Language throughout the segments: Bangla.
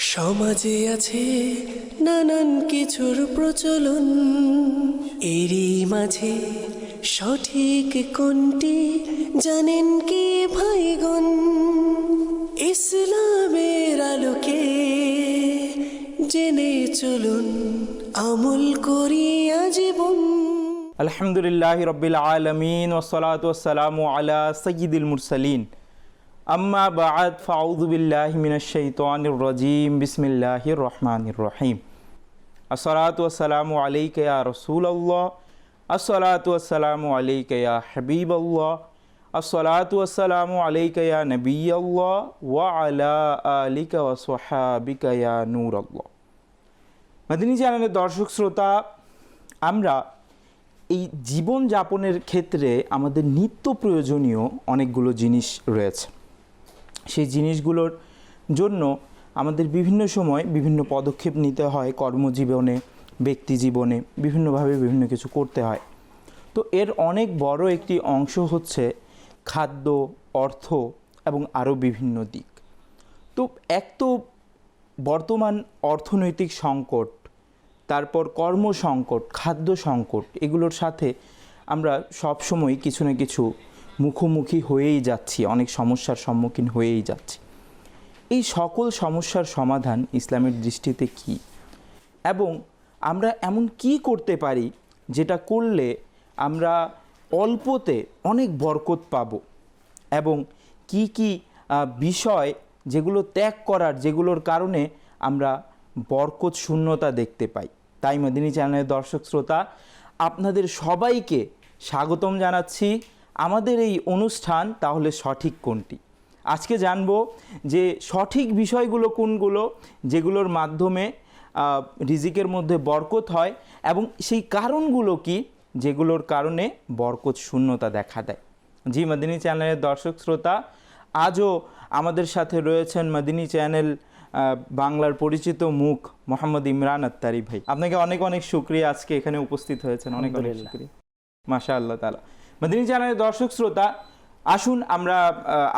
সমাজে আছে নানান কিছুর প্রচলন, এরই মাঝে সঠিক কোনটি জানেন কি ভাইগণ? ইসলামের আলোকে জেনে চলুন, আমল করি আজীবন। আলহামদুলিল্লাহি রব্বিল আলামিন ওয়াসসালাতু ওয়াসসালামু আলা সাইয়্যিদিল মুরসালিন আম্মা বা'দ ফাউযু বিল্লাহি মিনাশ শাইতানির রাজীম বিসমিল্লাহির রহমানির রহিম। আসসালাতু ওয়াসসালামু আলাইকা ইয়া রাসূলুল্লাহ, আসসালাতু ওয়াসসালামু আলাইকা ইয়া হাবিবাল্লাহ, আসসালাতু ওয়াসসালামু আলাইকা ইয়া নবিয়াল্লাহ ওয়া আলা আলিকা ওয়া সাহাবিকা ইয়া নূরাল্লাহ। মাদিনী চ্যানেলের দর্শক শ্রোতা, আমরা এই জীবনযাপনের ক্ষেত্রে আমাদের নিত্য প্রয়োজনীয় অনেকগুলো জিনিস রয়েছে। সেই জিনিসগুলোর জন্য আমাদের বিভিন্ন সময় বিভিন্ন পদক্ষেপ নিতে হয়, কর্মজীবনে, ব্যক্তি জীবনে বিভিন্নভাবে বিভিন্ন কিছু করতে হয়। তো এর অনেক বড় একটি অংশ হচ্ছে খাদ্য, অর্থ এবং আরও বিভিন্ন দিক। তো এক তো বর্তমান অর্থনৈতিক সংকট, তারপর কর্ম সংকট, খাদ্য সংকট, এগুলোর সাথে আমরা সবসময় কিছু না কিছু মুখোমুখি হয়েই যাচ্ছি, অনেক সমস্যার সম্মুখীন হয়েই যাচ্ছি। এই সকল সমস্যার সমাধান ইসলামের দৃষ্টিতে কি, এবং আমরা এমন কি করতে পারি যেটা করলে আমরা অল্পতে অনেক বরকত পাব, এবং কি কি বিষয় যেগুলো ত্যাগ করার, যেগুলোর কারণে আমরা বরকত শূন্যতা দেখতে পাই। তাই মাদিনী চ্যানেলের দর্শক শ্রোতা, আপনাদের সবাইকে স্বাগতম জানাচ্ছি আমাদের এই অনুষ্ঠান তাহলে সঠিক কোনটি। আজকে জানব যে সঠিক বিষয়গুলো কোনগুলো, যেগুলোর মাধ্যমে রিজিকের মধ্যে বরকত হয়, এবং সেই কারণগুলো কি যেগুলোর কারণে বরকত শূন্যতা দেখা দেয়। জি মাদিনী চ্যানেলের দর্শক শ্রোতা, আজও আমাদের সাথে রয়েছেন মাদিনী চ্যানেল বাংলার পরিচিত মুখ মোহাম্মদ ইমরান আত্তারি ভাই। আপনাকে অনেক অনেক শুকরিয়া, আজকে এখানে উপস্থিত হয়েছেন, অনেক অনেক শুকরিয়া। মাশাআল্লাহ তাআলা। মাদিনী চ্যানেলের দর্শক শ্রোতা, আসুন আমরা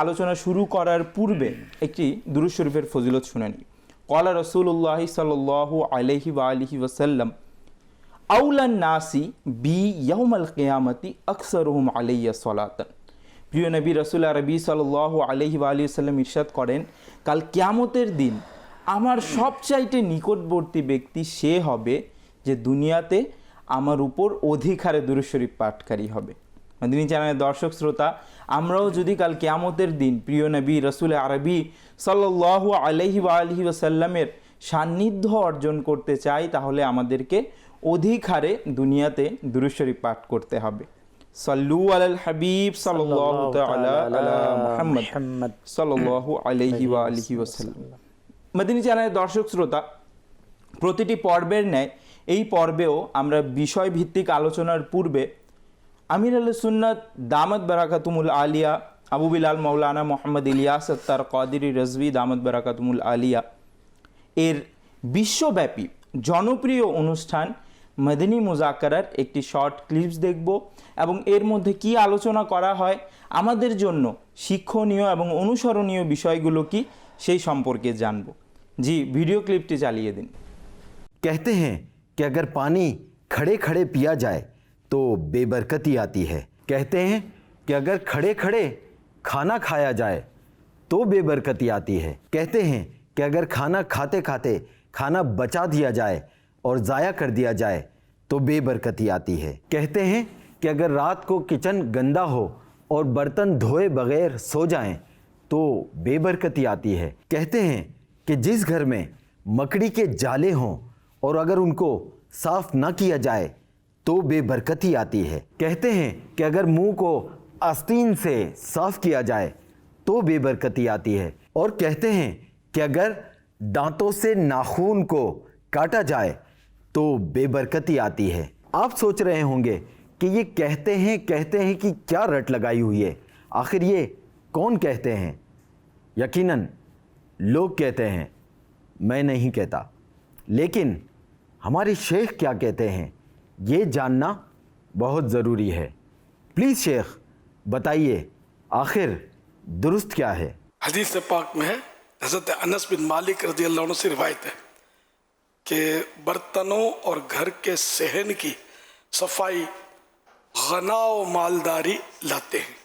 আলোচনা শুরু করার পূর্বে একটি দুরূদ শরীফের ফজিলত শুনে নিই। ক্বালা রাসূলুল্লাহ সাল্লাল্লাহু আলাইহি ওয়া আলিহি ওয়াসাল্লাম আউলান নাসি বি ইয়াউমাল কিয়ামতি আকসারুহুম আলাইয়া সালাতান। প্রিয় নবী রাসূল আরবি সাল্লাল্লাহু আলাইহি ওয়া আলিহি ওয়াসাল্লাম ইরশাদ করেন, কাল কিয়ামতের দিন আমার সবচাইতে নিকটবর্তী ব্যক্তি সে হবে যে দুনিয়াতে আমার উপর অধিক হারে দুরূদ শরীফ পাঠকারী হবে। মাদিনী চ্যানেলের দর্শক শ্রোতা, আমরাও যদি কাল কিয়ামতের দিন প্রিয় নবী রাসূল আরবি সাল্লাল্লাহু আলাইহি ওয়া আলিহি ওয়াসাল্লামের সান্নিধ্য অর্জন করতে চাই, তাহলে আমাদেরকে অধিক হারে দুনিয়াতে দুরূদ শরীফ পাঠ করতে হবে। সাল্লু আলাল হাবিব সাল্লাল্লাহু তাআলা আলা মুহাম্মদ সাল্লাল্লাহু আলাইহি ওয়া আলিহি ওয়াসাল্লাম। মাদিনী চ্যানেলের দর্শক শ্রোতা, প্রতিটি পর্বের ন্যায় এই পর্বেও আমরা বিষয়ভিত্তিক আলোচনার পূর্বে আমির আহলে সুন্নাত দামাত বারাকাতুমুল আলিয়া আবু বিলাল মাওলানা মোহাম্মদ ইলিয়াস আত্তার কাদিরি রাজভী দামাত বারাকাতুমুল আলিয়া এর বিশ্বব্যাপী জনপ্রিয় অনুষ্ঠান মদিনী মুজাকারার একটি শর্ট ক্লিপস দেখব, এবং এর মধ্যে কি আলোচনা করা হয়, আমাদের জন্য শিক্ষণীয় এবং অনুসরণীয় বিষয়গুলো কি সেই সম্পর্কে জানব। জি, ভিডিও ক্লিপটি চালিয়ে দিন। कहते हैं कि अगर पानी खड़े खड़े पिया जाए तो बेबरकती आती है। कहते हैं कि अगर खड़े खड़े खाना खाया जाए तो बेबरकती आती है। कहते हैं कि अगर खाना खाते खाते खाना बचा दिया जाए और ज़ाया कर दिया जाए तो बेबरकती आती है। कहते हैं कि अगर रात को किचन गंदा हो और बर्तन धोए बगैर सो जाएं तो बेबरकती आती है। कहते हैं कि जिस घर में मकड़ी के जाले हों और अगर उनको साफ ना किया जाए तो बेबरकती आती है। कहते हैं कि अगर मुंह को आस्तीन से साफ किया जाए तो बेबरकती आती है। और कहते हैं कि अगर दांतों से नाखून को काटा जाए तो बेबरकती आती है। आप सोच रहे होंगे कि ये कहते हैं कि क्या रट लगाई हुई है, आखिर ये कौन कहते हैं? यकीनन लोग कहते हैं, मैं नहीं कहता, लेकिन हमारे शेख क्या कहते हैं ये जानना बहुत ज़रूरी है। प्लीज़ शेख बताइए, आखिर दुरुस्त क्या है? हदीस पाक में है, हज़रत अनस बिन मालिक रज़ी अल्लाह अन्हु से रिवायत है कि बर्तनों और घर के सहन की सफाई गना व मालदारी लाते हैं।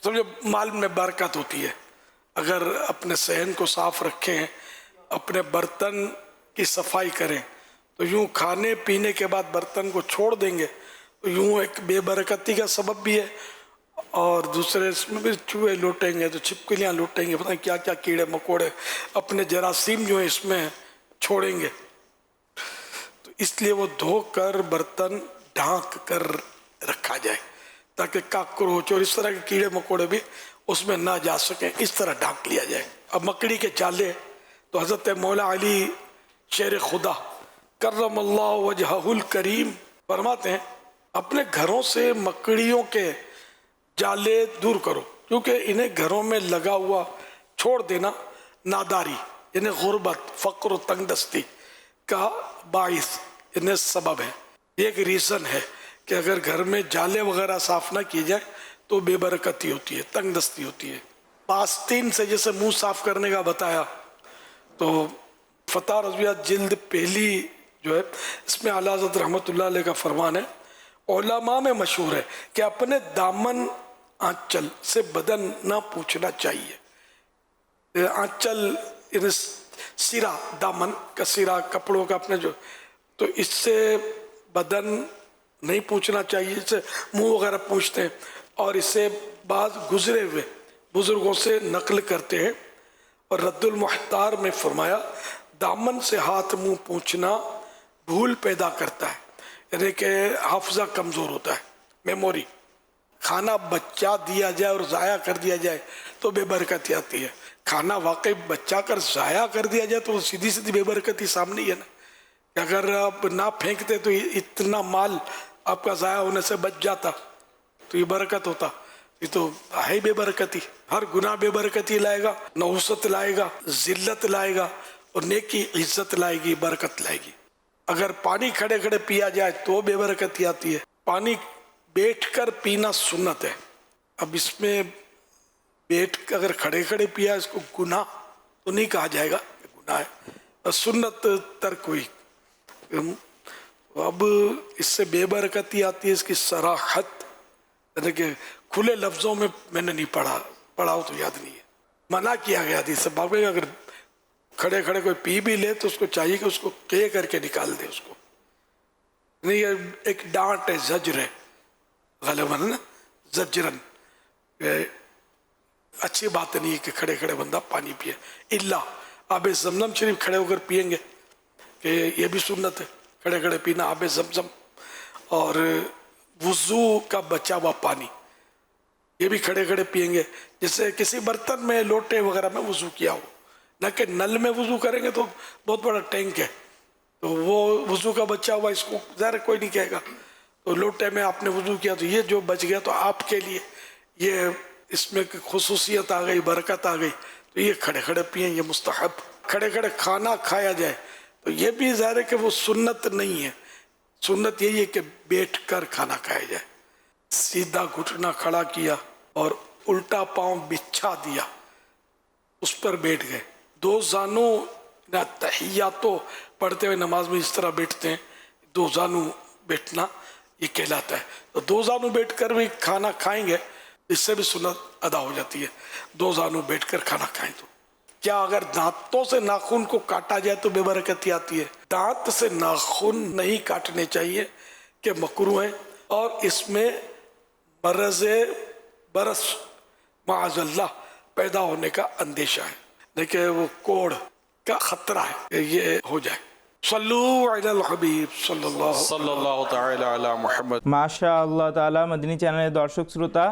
समझो माल में बरकत होती है अगर अपने सहन को साफ रखें, अपने बर्तन की सफाई करें। तो यूं खाने पीने के बाद बर्तन को छोड़ देंगे तो यूं एक बेबरकती का सबब भी है, और दूसरे इसमें भी चूहे लूटेंगे तो छिपकलियाँ लूटेंगे, पता नहीं क्या क्या कीड़े मकोड़े अपने जरासीम जो है इसमें छोड़ेंगे। तो इसलिए वो धोकर बर्तन ढांक कर रखा जाए ताकि काकरोच और इस तरह के कीड़े मकोड़े भी उसमें ना जा सकें, इस तरह ढांक लिया जाए। अब मकड़ी के जाले तो हज़रत मौला अली शेर खुदा करमल्लाह वजहुल करीम फरमाते हैं अपने घरों से मकड़ियों के जाले दूर करो, क्योंकि इन्हें घरों में लगा हुआ छोड़ देना नादारी यानी गुर्बत, फ़क्र, तंगदस्ती का बाइस इन्हें सबब है। एक रीज़न है कि अगर घर में जाले वगैरह साफ ना किए जाए तो बेबरकती होती है, तंगदस्ती होती है। पास्तीन से जैसे मुंह साफ करने का बताया, तो फतह रज़विया जिल्द पहली जो है इसमें आला हज़रत रहमतुल्लाह अलैह का फरमान है, उलमा में मशहूर है कि अपने दामन आंचल से बदन ना पूछना चाहिए। आंचल सिरा, दामन का सिरा कपड़ों का अपने जो, तो इससे बदन नहीं पूछना चाहिए, इससे मुंह वगैरह पूछते हैं। और इससे बाद गुजरे हुए बुजुर्गों से नकल करते हैं और रद्दुल मुख्तार में फरमाया दामन से हाथ मुंह पूछना भूल पैदा करता है, यानी कि हाफजा कमज़ोर होता है, मेमोरी। खाना बच्चा दिया जाए और ज़ाया कर दिया जाए तो बेबरकती आती है। खाना वाकई बच्चा कर ज़ाया कर दिया जाए तो सीधी सीधी बेबरकती सामने ही है ना। अगर आप ना फेंकते तो इतना माल आपका ज़ाया होने से बच जाता तो ये बरकत होता। ये तो है ही बेबरकती। हर गुनाह बेबरकती लाएगा, नहुसत लाएगा, जिल्लत लाएगा और नेकी इज्जत लाएगी, बरकत लाएगी। अगर पानी खड़े खड़े पिया जाए तो बेबरकती आती है। पानी बैठकर पीना सुन्नत है। अब इसमें बैठ अगर खड़े खड़े पिया इसको गुनाह तो नहीं कहा जाएगा, गुनाह है, सुन्नत तर्क हुई। अब इससे बेबरकती आती है इसकी सराहत, यानी कि खुले लफ्ज़ों में मैंने नहीं पढ़ा हो तो याद नहीं है। मना किया गया थी सब बाबे, अगर खड़े खड़े कोई पी भी ले तो उसको चाहिए कि उसको के करके निकाल दे उसको। नहीं, एक डांट है, जजर है गलबन ना, जजरन। अच्छी बात नहीं है कि खड़े खड़े बंदा पानी पिए। इल्ला आब जमजम शरीफ खड़े होकर पिएंगे कि ये भी सुन्नत है, खड़े खड़े पीना आब जमजम। और वुज़ू का बचा हुआ पानी ये भी खड़े खड़े पिएंगे। जैसे किसी बर्तन में, लोटे वगैरह में वुज़ू किया हो, न कि नल में वुज़ू करेंगे तो बहुत बड़ा टैंक है तो वो वुज़ू का बचा हुआ इसको ज़रा कोई नहीं कहेगा। तो लोटे में आपने वुज़ू किया तो ये जो बच गया तो आपके लिए ये इसमें खुसूसियत आ गई, बरकत आ गई, तो ये खड़े खड़े पिए, ये मुस्तहब। खड़े खड़े खाना खाया जाए तो ये भी ज़ाहिर है कि वो सुन्नत नहीं है। सुन्नत यही है कि बैठ कर खाना खाया जाए। सीधा घुटना खड़ा किया और उल्टा पाँव बिछा दिया, उस पर बैठ गए। दो जानू ना तहियातो पढ़ते हुए नमाज में इस तरह बैठते हैं, दो जानू बैठना ये कहलाता है। तो दो जानू बैठकर भी खाना खाएंगे, इससे भी सुन्नत अदा हो जाती है। दो जानू बैठकर खाना खाएं तो क्या अगर दांतों से नाखून को काटा जाए तो बेबरकती आती है? दांत से नाखून नहीं काटने चाहिए कि मकरूह है, और इसमें बरस माअज़ल्लाह पैदा होने का अंदेशा है, देखिए वो कोढ़ का खतरा है ये हो जाए। सल्लू अलल हबीब सल्लल्लाहु ताला अला मुहम्मद। মাশাআল্লাহ তাআলা। মদিনী চ্যানেলের দর্শক শ্রোতা,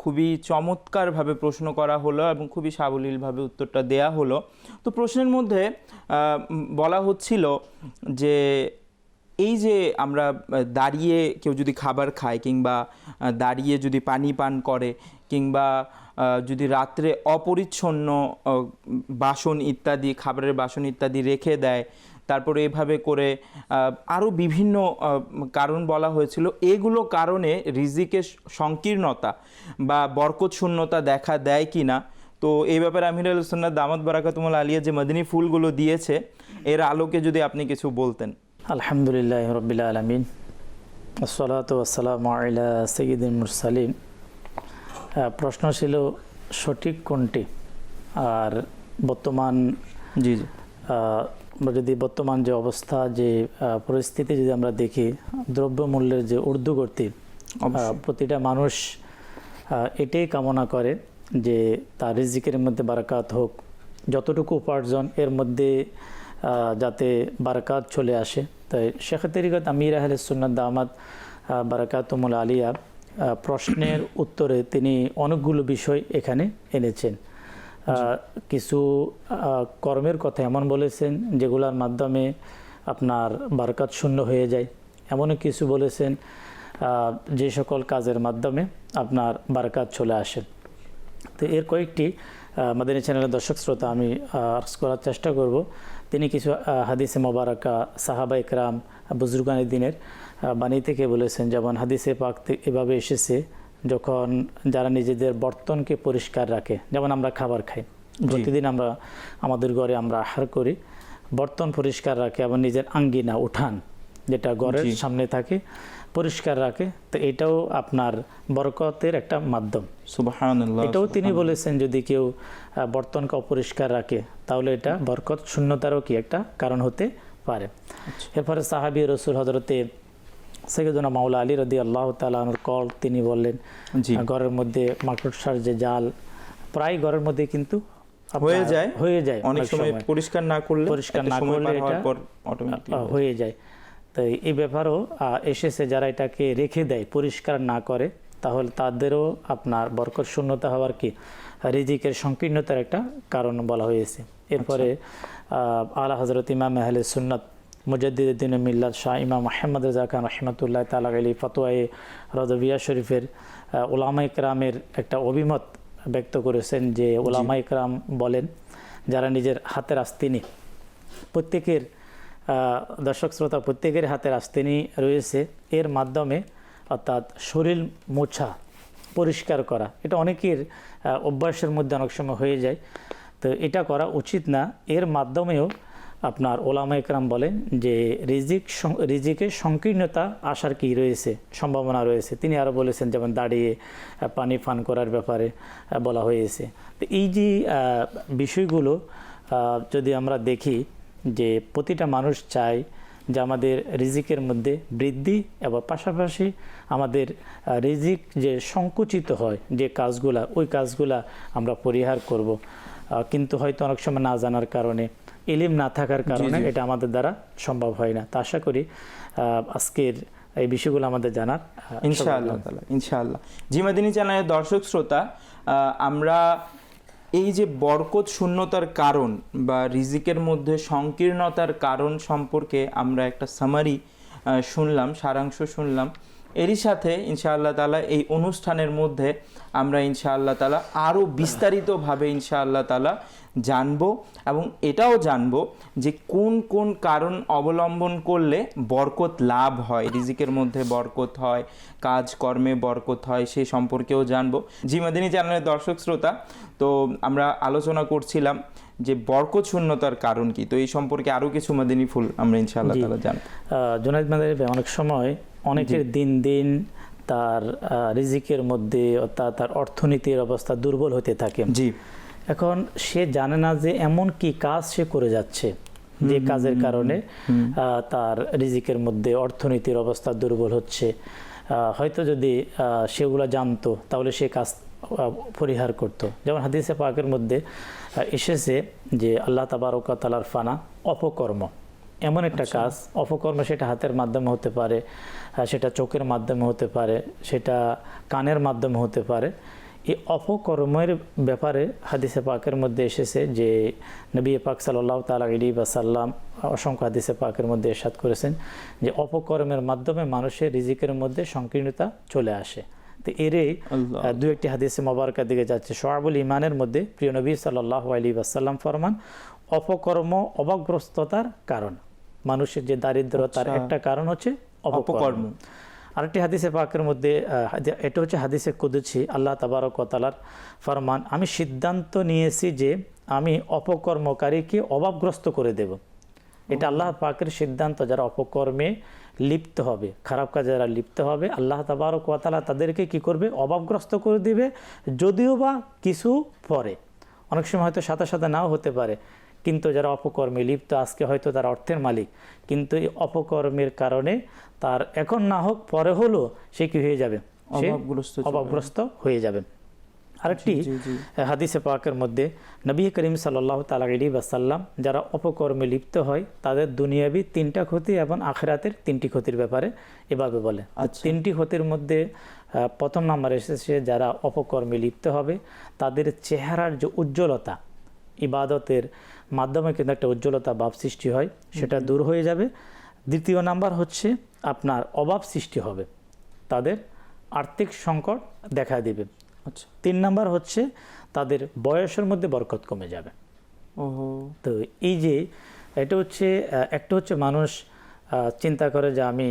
খুবই চমৎকারভাবে প্রশ্ন করা হলো এবং খুবই সাবলীলভাবে উত্তরটা দেয়া হলো। তো প্রশ্নের মধ্যে বলা হচ্ছিল যে এই যে আমরা দাঁড়িয়ে কেউ যদি খাবার খায় কিংবা দাঁড়িয়ে যদি পানি পান করে কিংবা যদি রাত্রে অপরিচ্ছন্ন বাসন ইত্যাদি, খাবারের বাসন ইত্যাদি রেখে দেয়, তারপরে এভাবে করে আরও বিভিন্ন কারণ বলা হয়েছিল। এগুলো কারণে রিজিকের সংকীর্ণতা বা বরকত শূন্যতা দেখা দেয় কি না? তো এই ব্যাপারে আমির আহলে সুন্নাত দামাত বারাকাতুহুল আলিয়া যে মদিনী ফুলগুলো দিয়েছে এর আলোকে যদি আপনি কিছু বলতেন। আলহামদুলিল্লাহ রাব্বিল আলামিন আসসালাতু ওয়াসসালামু আলা সাইয়্যিদিল মুরসালিন। প্রশ্ন ছিল সঠিক কোনটি, আর বর্তমান জি জি আমরা যদি বর্তমান যে অবস্থা, যে পরিস্থিতি যদি আমরা দেখি, দ্রব্যমূল্যের যে ঊর্ধ্বগতি, প্রতিটা মানুষ এটাই কামনা করে যে তার রিজিকের মধ্যে বারাকাত হোক, যতটুকু উপার্জন এর মধ্যে যাতে বারাকাত চলে আসে। তাই শেখ তরিকত আমির আহলে সুন্নাত দামাত বারাকাতুহুল আলিয়া প্রশ্নের উত্তরে তিনি অনেকগুলো বিষয় এখানে এনেছেন। কিছু কর্মের কথা এমন বলেছেন যেগুলোর মাধ্যমে আপনার বারাকাত শূন্য হয়ে যায়, এমনও কিছু বলেছেন যে সকল কাজের মাধ্যমে আপনার বারাকাত চলে আসে। তো এর কয়েকটি মাদানী চ্যানেলের দর্শক শ্রোতা আমি আর্জ করার চেষ্টা করব। তিনি কিছু হাদিসে মোবারকা সাহাবা ইকরাম বুজুর্গানের দিনের বাণী থেকে বলেছেন। যেমন হাদিসে পাক এভাবে এসেছে, যখন যারা নিজেদের বর্তনকে পরিষ্কার রাখে, যেমন আমরা খাবার খাই, প্রতিদিন আমরা আমাদের ঘরে আমরা আহার করি, বর্তন পরিষ্কার রাখে এবং নিজের আঙ্গিনা উঠান যেটা ঘরের সামনে থাকে পরিষ্কার রাখে, তো এটাও আপনার বরকতের একটা মাধ্যম। সুবহানাল্লাহ। এটাও তিনি বলেছেন যদি কেউ বর্তনকে অপরিষ্কার রাখে তাহলে এটা বরকত শূন্যতারও কি একটা কারণ হতে পারে। এরপরে সাহাবী রসুল হযরতে সাইয়্যিদুনা মাওলা আলী রাদিয়াল্লাহু তাআলা আনহুর কল তিনি বললেন, ঘরের মধ্যে মাকড়সার যে জাল প্রায় ঘরের মধ্যে কিন্তু হয়ে যায় অনেক সময় পরিষ্কার না করলে এটা হয়ে যায়। তো এই ব্যাপারেও এসেছে যারা এটাকে রেখে দেয়, পরিষ্কার না করে, তাহলে তাদেরও আপনার বরকত শূন্যতা হওয়ার কি রিজিকের সংকীর্ণতার একটা কারণ বলা হয়েছে। এরপরে আলা হযরত ইমাম আহলে সুন্নাত মুজাদ্দিদুদ্দিন মিল্লাত শাহ ইমাম আহমদ রেজা খান রাহমাতুল্লাহ তাআলা আলাইহি ফতোয়ায়ে রদবিয়া শরীফের উলামা ইকরামের একটা অভিমত ব্যক্ত করেছেন যে উলামা ইকরাম বলেন, যারা নিজের হাতের আস্তিনি, প্রত্যেকের দর্শক শ্রোতা প্রত্যেকের হাতের আস্তিনি রয়েছে, এর মাধ্যমে অর্থাৎ শরীর মোছা পরিষ্কার করা, এটা অনেকের অভ্যাসের মধ্যে অনেক সময় হয়ে যায়, তো এটা করা উচিত না। এর মাধ্যমেও আপনার ওলামা ইকরাম বলেন যে রিজিকের সংকীর্ণতা আসার কি রয়েছে, সম্ভাবনা রয়েছে। তিনি আরও বলেছেন যেমন দাঁড়িয়ে পানি পান করার ব্যাপারে বলা হয়েছে। তো এই যে বিষয়গুলো যদি আমরা দেখি যে প্রতিটা মানুষ চায় যে আমাদের রিজিকের মধ্যে বৃদ্ধি এবং পাশাপাশি আমাদের রিজিক যে সংকুচিত হয় যে কাজগুলা, ওই কাজগুলা আমরা পরিহার করব, কিন্তু হয়তো অনেক সময় না জানার কারণে, ইলম না থাকার কারণে এটা আমাদের দ্বারা সম্ভব হয় না। তা আশা করি আজকের এই বিষয়গুলো আমাদের জানার ইনশাআল্লাহ। জি মাদিনী চ্যানেলের দর্শক শ্রোতা, আমরা এই যে বরকত শূন্যতার কারণ বা রিজিকের মধ্যে সংকীর্ণতার কারণ সম্পর্কে আমরা একটা সামারি শুনলাম, সারাংশ শুনলাম। এরই সাথে ইনশাআল্লাহ তাআলা এই অনুষ্ঠানের মধ্যে আমরা ইনশাআল্লাহ তাআলা আরও বিস্তারিতভাবে ইনশাআল্লাহ তাআলা জানবো এবং এটাও জানবো যে কোন কোন কারণ অবলম্বন করলে বরকত লাভ হয়, রিজিকের মধ্যে বরকত হয়, কাজকর্মে বরকত হয়, সেই সম্পর্কেও জানবো। জি মাদিনী চ্যানেলের দর্শক শ্রোতা, তো আমরা আলোচনা করছিলাম যে বরকত শূন্যতার কারণ কি, তো এই সম্পর্কে আরও কিছু মাদিনী ফুল আমরা ইনশাআল্লাহ তাআলা জানবো। জুনায়েদ মাদানী ভাই, অনেক সময় অনেকের দিন দিন তার রিজিকের মধ্যে অর্থাৎ তার অর্থনীতির অবস্থা দুর্বল হতে থাকে। জি, এখন সে জানে না যে এমন কি কাজ সে করে যাচ্ছে যে কাজের কারণে তার রিজিকের মধ্যে অর্থনীতির অবস্থা দুর্বল হচ্ছে। হয়তো যদি সেগুলো জানতো তাহলে সে কাজ পরিহার করত। যেমন হাদিসে পাকের মধ্যে এসেছে যে আল্লাহ তাবারক ওয়া তাআলার ফানা অপকর্ম এমন একটা কাজ, অপকর্ম সেটা হাতের মাধ্যমে হতে পারে, সেটা চোখের মাধ্যমে হতে পারে, সেটা কানের মাধ্যমে হতে পারে। এই অপকর্মের ব্যাপারে হাদিসে পাকের মধ্যে এসেছে যে নবী পাক সাল্লাল্লাহু তাআলা আলাইহি ওয়াসাল্লাম অসংখ্য হাদিসে পাকের মধ্যে ইরশাদ করেছেন যে অপকর্মের মাধ্যমে মানুষের রিজিকের মধ্যে সংকীর্ণতা চলে আসে। তো এরই দু একটি হাদিসে মোবারকা দিকে যাচ্ছে। শুআবুল ঈমানের মধ্যে প্রিয় নবী সাল্লাল্লাহু আলাইহি ওয়াসাল্লাম ফরমান, অপকর্ম অভাবগ্রস্ততার কারণ, মানুষের যে দারিদ্রতার একটা কারণ হচ্ছে অপকর্ম। আরেকটি হাদিসে পাকের মধ্যে এটা হচ্ছে হাদিসে কুদসি, আল্লাহ তাবারক ওয়া তাআলার ফরমান, আমি সিদ্ধান্ত নিয়েছি যে আমি অপকর্মকারীকে অভাবগ্রস্ত করে দেব। এটা আল্লাহ পাকের সিদ্ধান্ত, যারা অপকর্মে লিপ্ত হবে, খারাপ কাজে যারা লিপ্ত হবে, আল্লাহ তাবারক ওয়া তাআলা তাদেরকে কি করবে? অভাবগ্রস্ত করে দিবে। যদিও বা কিছু পরে, অনেক সময় হয়তো সাথে সাথে নাও হতে পারে, কিন্তু যারা অপকর্মে লিপ্ত, আজকে হয়তো তার অর্থের মালিক, কিন্তু এই অপকর্মের কারণে তার এখন না হোক পরে হলো সে কি হয়ে যাবে? সে অভাবগ্রস্ত হয়ে যাবে। আরেকটি হাদিসে পাকের মধ্যে নবী করিম সাল্লাল্লাহু তাআলা আলাইহি ওয়াসাল্লাম যারা অপকর্মে লিপ্ত হয় তাদের দুনিয়াবি 3টা ক্ষতি এবং আখিরাতের 3টি ক্ষতির ব্যাপারে এভাবে বলে। 3টি ক্ষতির মধ্যে প্রথম নাম্বার এসেছে যারা অপকর্মে লিপ্ত হবে তাদের চেহারার যে উজ্জ্বলতা, ইবাদতের মাধ্যমে কিন্তু একটা উজ্জ্বলতা ভাব সৃষ্টি হয়, সেটা দূর হয়ে যাবে। দ্বিতীয় নাম্বার হচ্ছে আপনার অভাব সৃষ্টি হবে, তাদের আর্থিক সংকট দেখা দিবে। আচ্ছা। 3 নাম্বার হচ্ছে তাদের বয়সের মধ্যে বরকত কমে যাবে। তো এই যে এটা হচ্ছে একটা হচ্ছে মানুষ চিন্তা করে যে আমি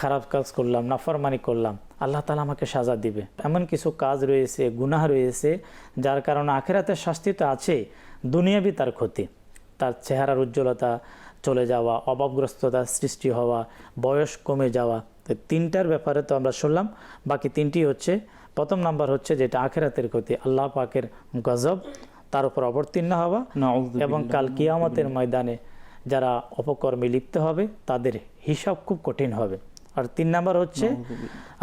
খারাপ কাজ করলাম, নাফরমানি করলাম, আল্লাহ তাআলা আমাকে সাজা দিবে। এমন কিছু কাজ রয়েছে, গুনাহ রয়েছে, যার কারণে আখিরাতের শাস্তি তো আছে, দুনিয়াবি তার ক্ষতি, তার চেহারার উজ্জ্বলতা চলে যাওয়া, অভাবগ্রস্ততা সৃষ্টি হওয়া, বয়স কমে যাওয়া। তো 3টার ব্যাপারে তো আমরা শুনলাম, বাকি 3টি হচ্ছে, প্রথম নাম্বার হচ্ছে যেটা আখিরাতের ক্ষতি, আল্লাহ পাকের গজব তার উপর অবতীর্ণ হওয়া, এবং কাল কিয়ামতের ময়দানে যারা অপকর্মে লিপ্ত হবে তাদের হিসাব খুব কঠিন হবে। আর 3 নাম্বার হচ্ছে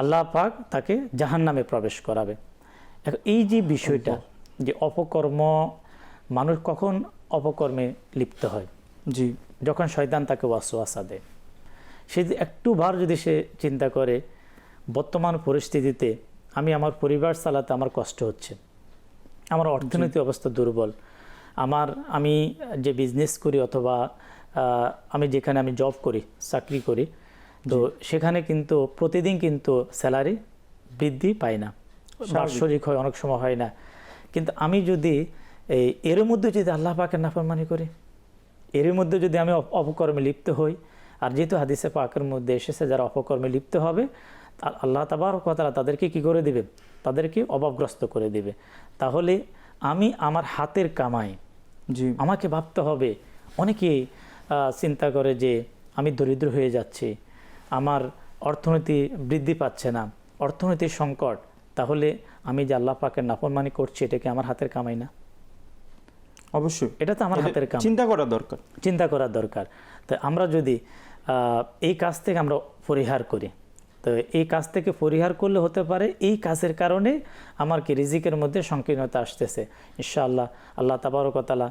আল্লাহ পাক তাকে জাহান্নামে প্রবেশ করাবে। এই যে বিষয়টা, যে অপকর্ম, মানুষ কখন অপকর্মে লিপ্ত হয়? জি, যখন শয়তান তাকে ওয়াসওয়াসা দেয়। সে একটু বার যদি সে চিন্তা করে বর্তমান পরিস্থিতিতে আমি আমার পরিবার চালাতে আমার কষ্ট হচ্ছে, আমার অর্থনৈতিক অবস্থা দুর্বল, আমি যে বিজনেস করি অথবা আমি যেখানে আমি জব করি, চাকরি করি, তো সেখানে কিন্তু প্রতিদিন কিন্তু স্যালারি বৃদ্ধি পায় না, বার্ষিক হয়, অনেক সময় হয় না। কিন্তু আমি যদি এর মধ্যে যদি আল্লাহ পাকের নাফরমানি করি, এর মধ্যে যদি আমি অপকর্মে লিপ্ত হই, আর যেহেতু হাদিসে পাকের মধ্যে এসেছে যারা অপকর্মে লিপ্ত হবে আল্লাহ তাবারক ওয়া তাআলা তাদেরকে কি করে দিবে? তাদেরকে অভাবগ্রস্ত করে দিবে। তাহলে আমি আমার হাতের কামাই, জি, আমাকে ভাবতে হবে। অনেকেই চিন্তা করে যে আমি দরিদ্র হয়ে যাচ্ছি, আমার অর্থনীতি বৃদ্ধি পাচ্ছে না, অর্থনৈতিক সংকট, তাহলে আমি যে আল্লাহ পাকের নাফরমানি করছি এটা কি আমার হাতের কামাই না? অবশ্যই এটা তো আমার হাতের কামাই, চিন্তা করা দরকার। তো আমরা যদি এই কাজ থেকে আমরা পরিহার করি, তো এই কাজ থেকে পরিহার করলে হতে পারে এই কাজের কারণে আমার কি রিজিকের মধ্যে সংকীর্ণতা আসতেছে। ইনশাআল্লাহ আল্লাহ তাবারক ওয়া তাআলা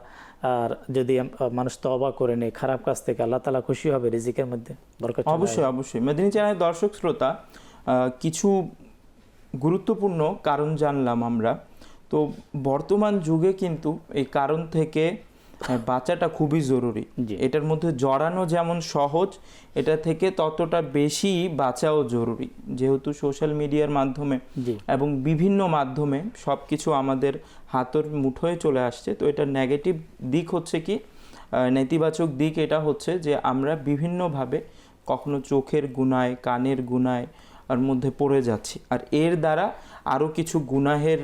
আর যদি মানুষ তওবা করে নেয় খারাপ কাজ থেকে, আল্লাহ তাআলা খুশি হবে, রিজিকের মধ্যে বরকত। অবশ্যই মেদিনী চ্যানেলের দর্শক শ্রোতা, কিছু গুরুত্বপূর্ণ কারণ জানলাম আমরা। তো বর্তমান যুগে কিন্তু এই কারণ থেকে বাঁচাটা খুবই জরুরি। এটার মধ্যে জড়ানো যেমন সহজ, এটা থেকে ততটা বেশি বাঁচাও জরুরি, যেহেতু সোশ্যাল মিডিয়ার মাধ্যমে এবং বিভিন্ন মাধ্যমে সব কিছু আমাদের হাতের মুঠোয় চলে আসছে। তো এটার নেগেটিভ দিক হচ্ছে কি, নেতিবাচক দিক এটা হচ্ছে যে আমরা বিভিন্নভাবে কখনো চোখের গুনায়, কানের গুনায় আর মধ্যে পড়ে যাচ্ছি, আর এর দ্বারা আরও কিছু গুনাহের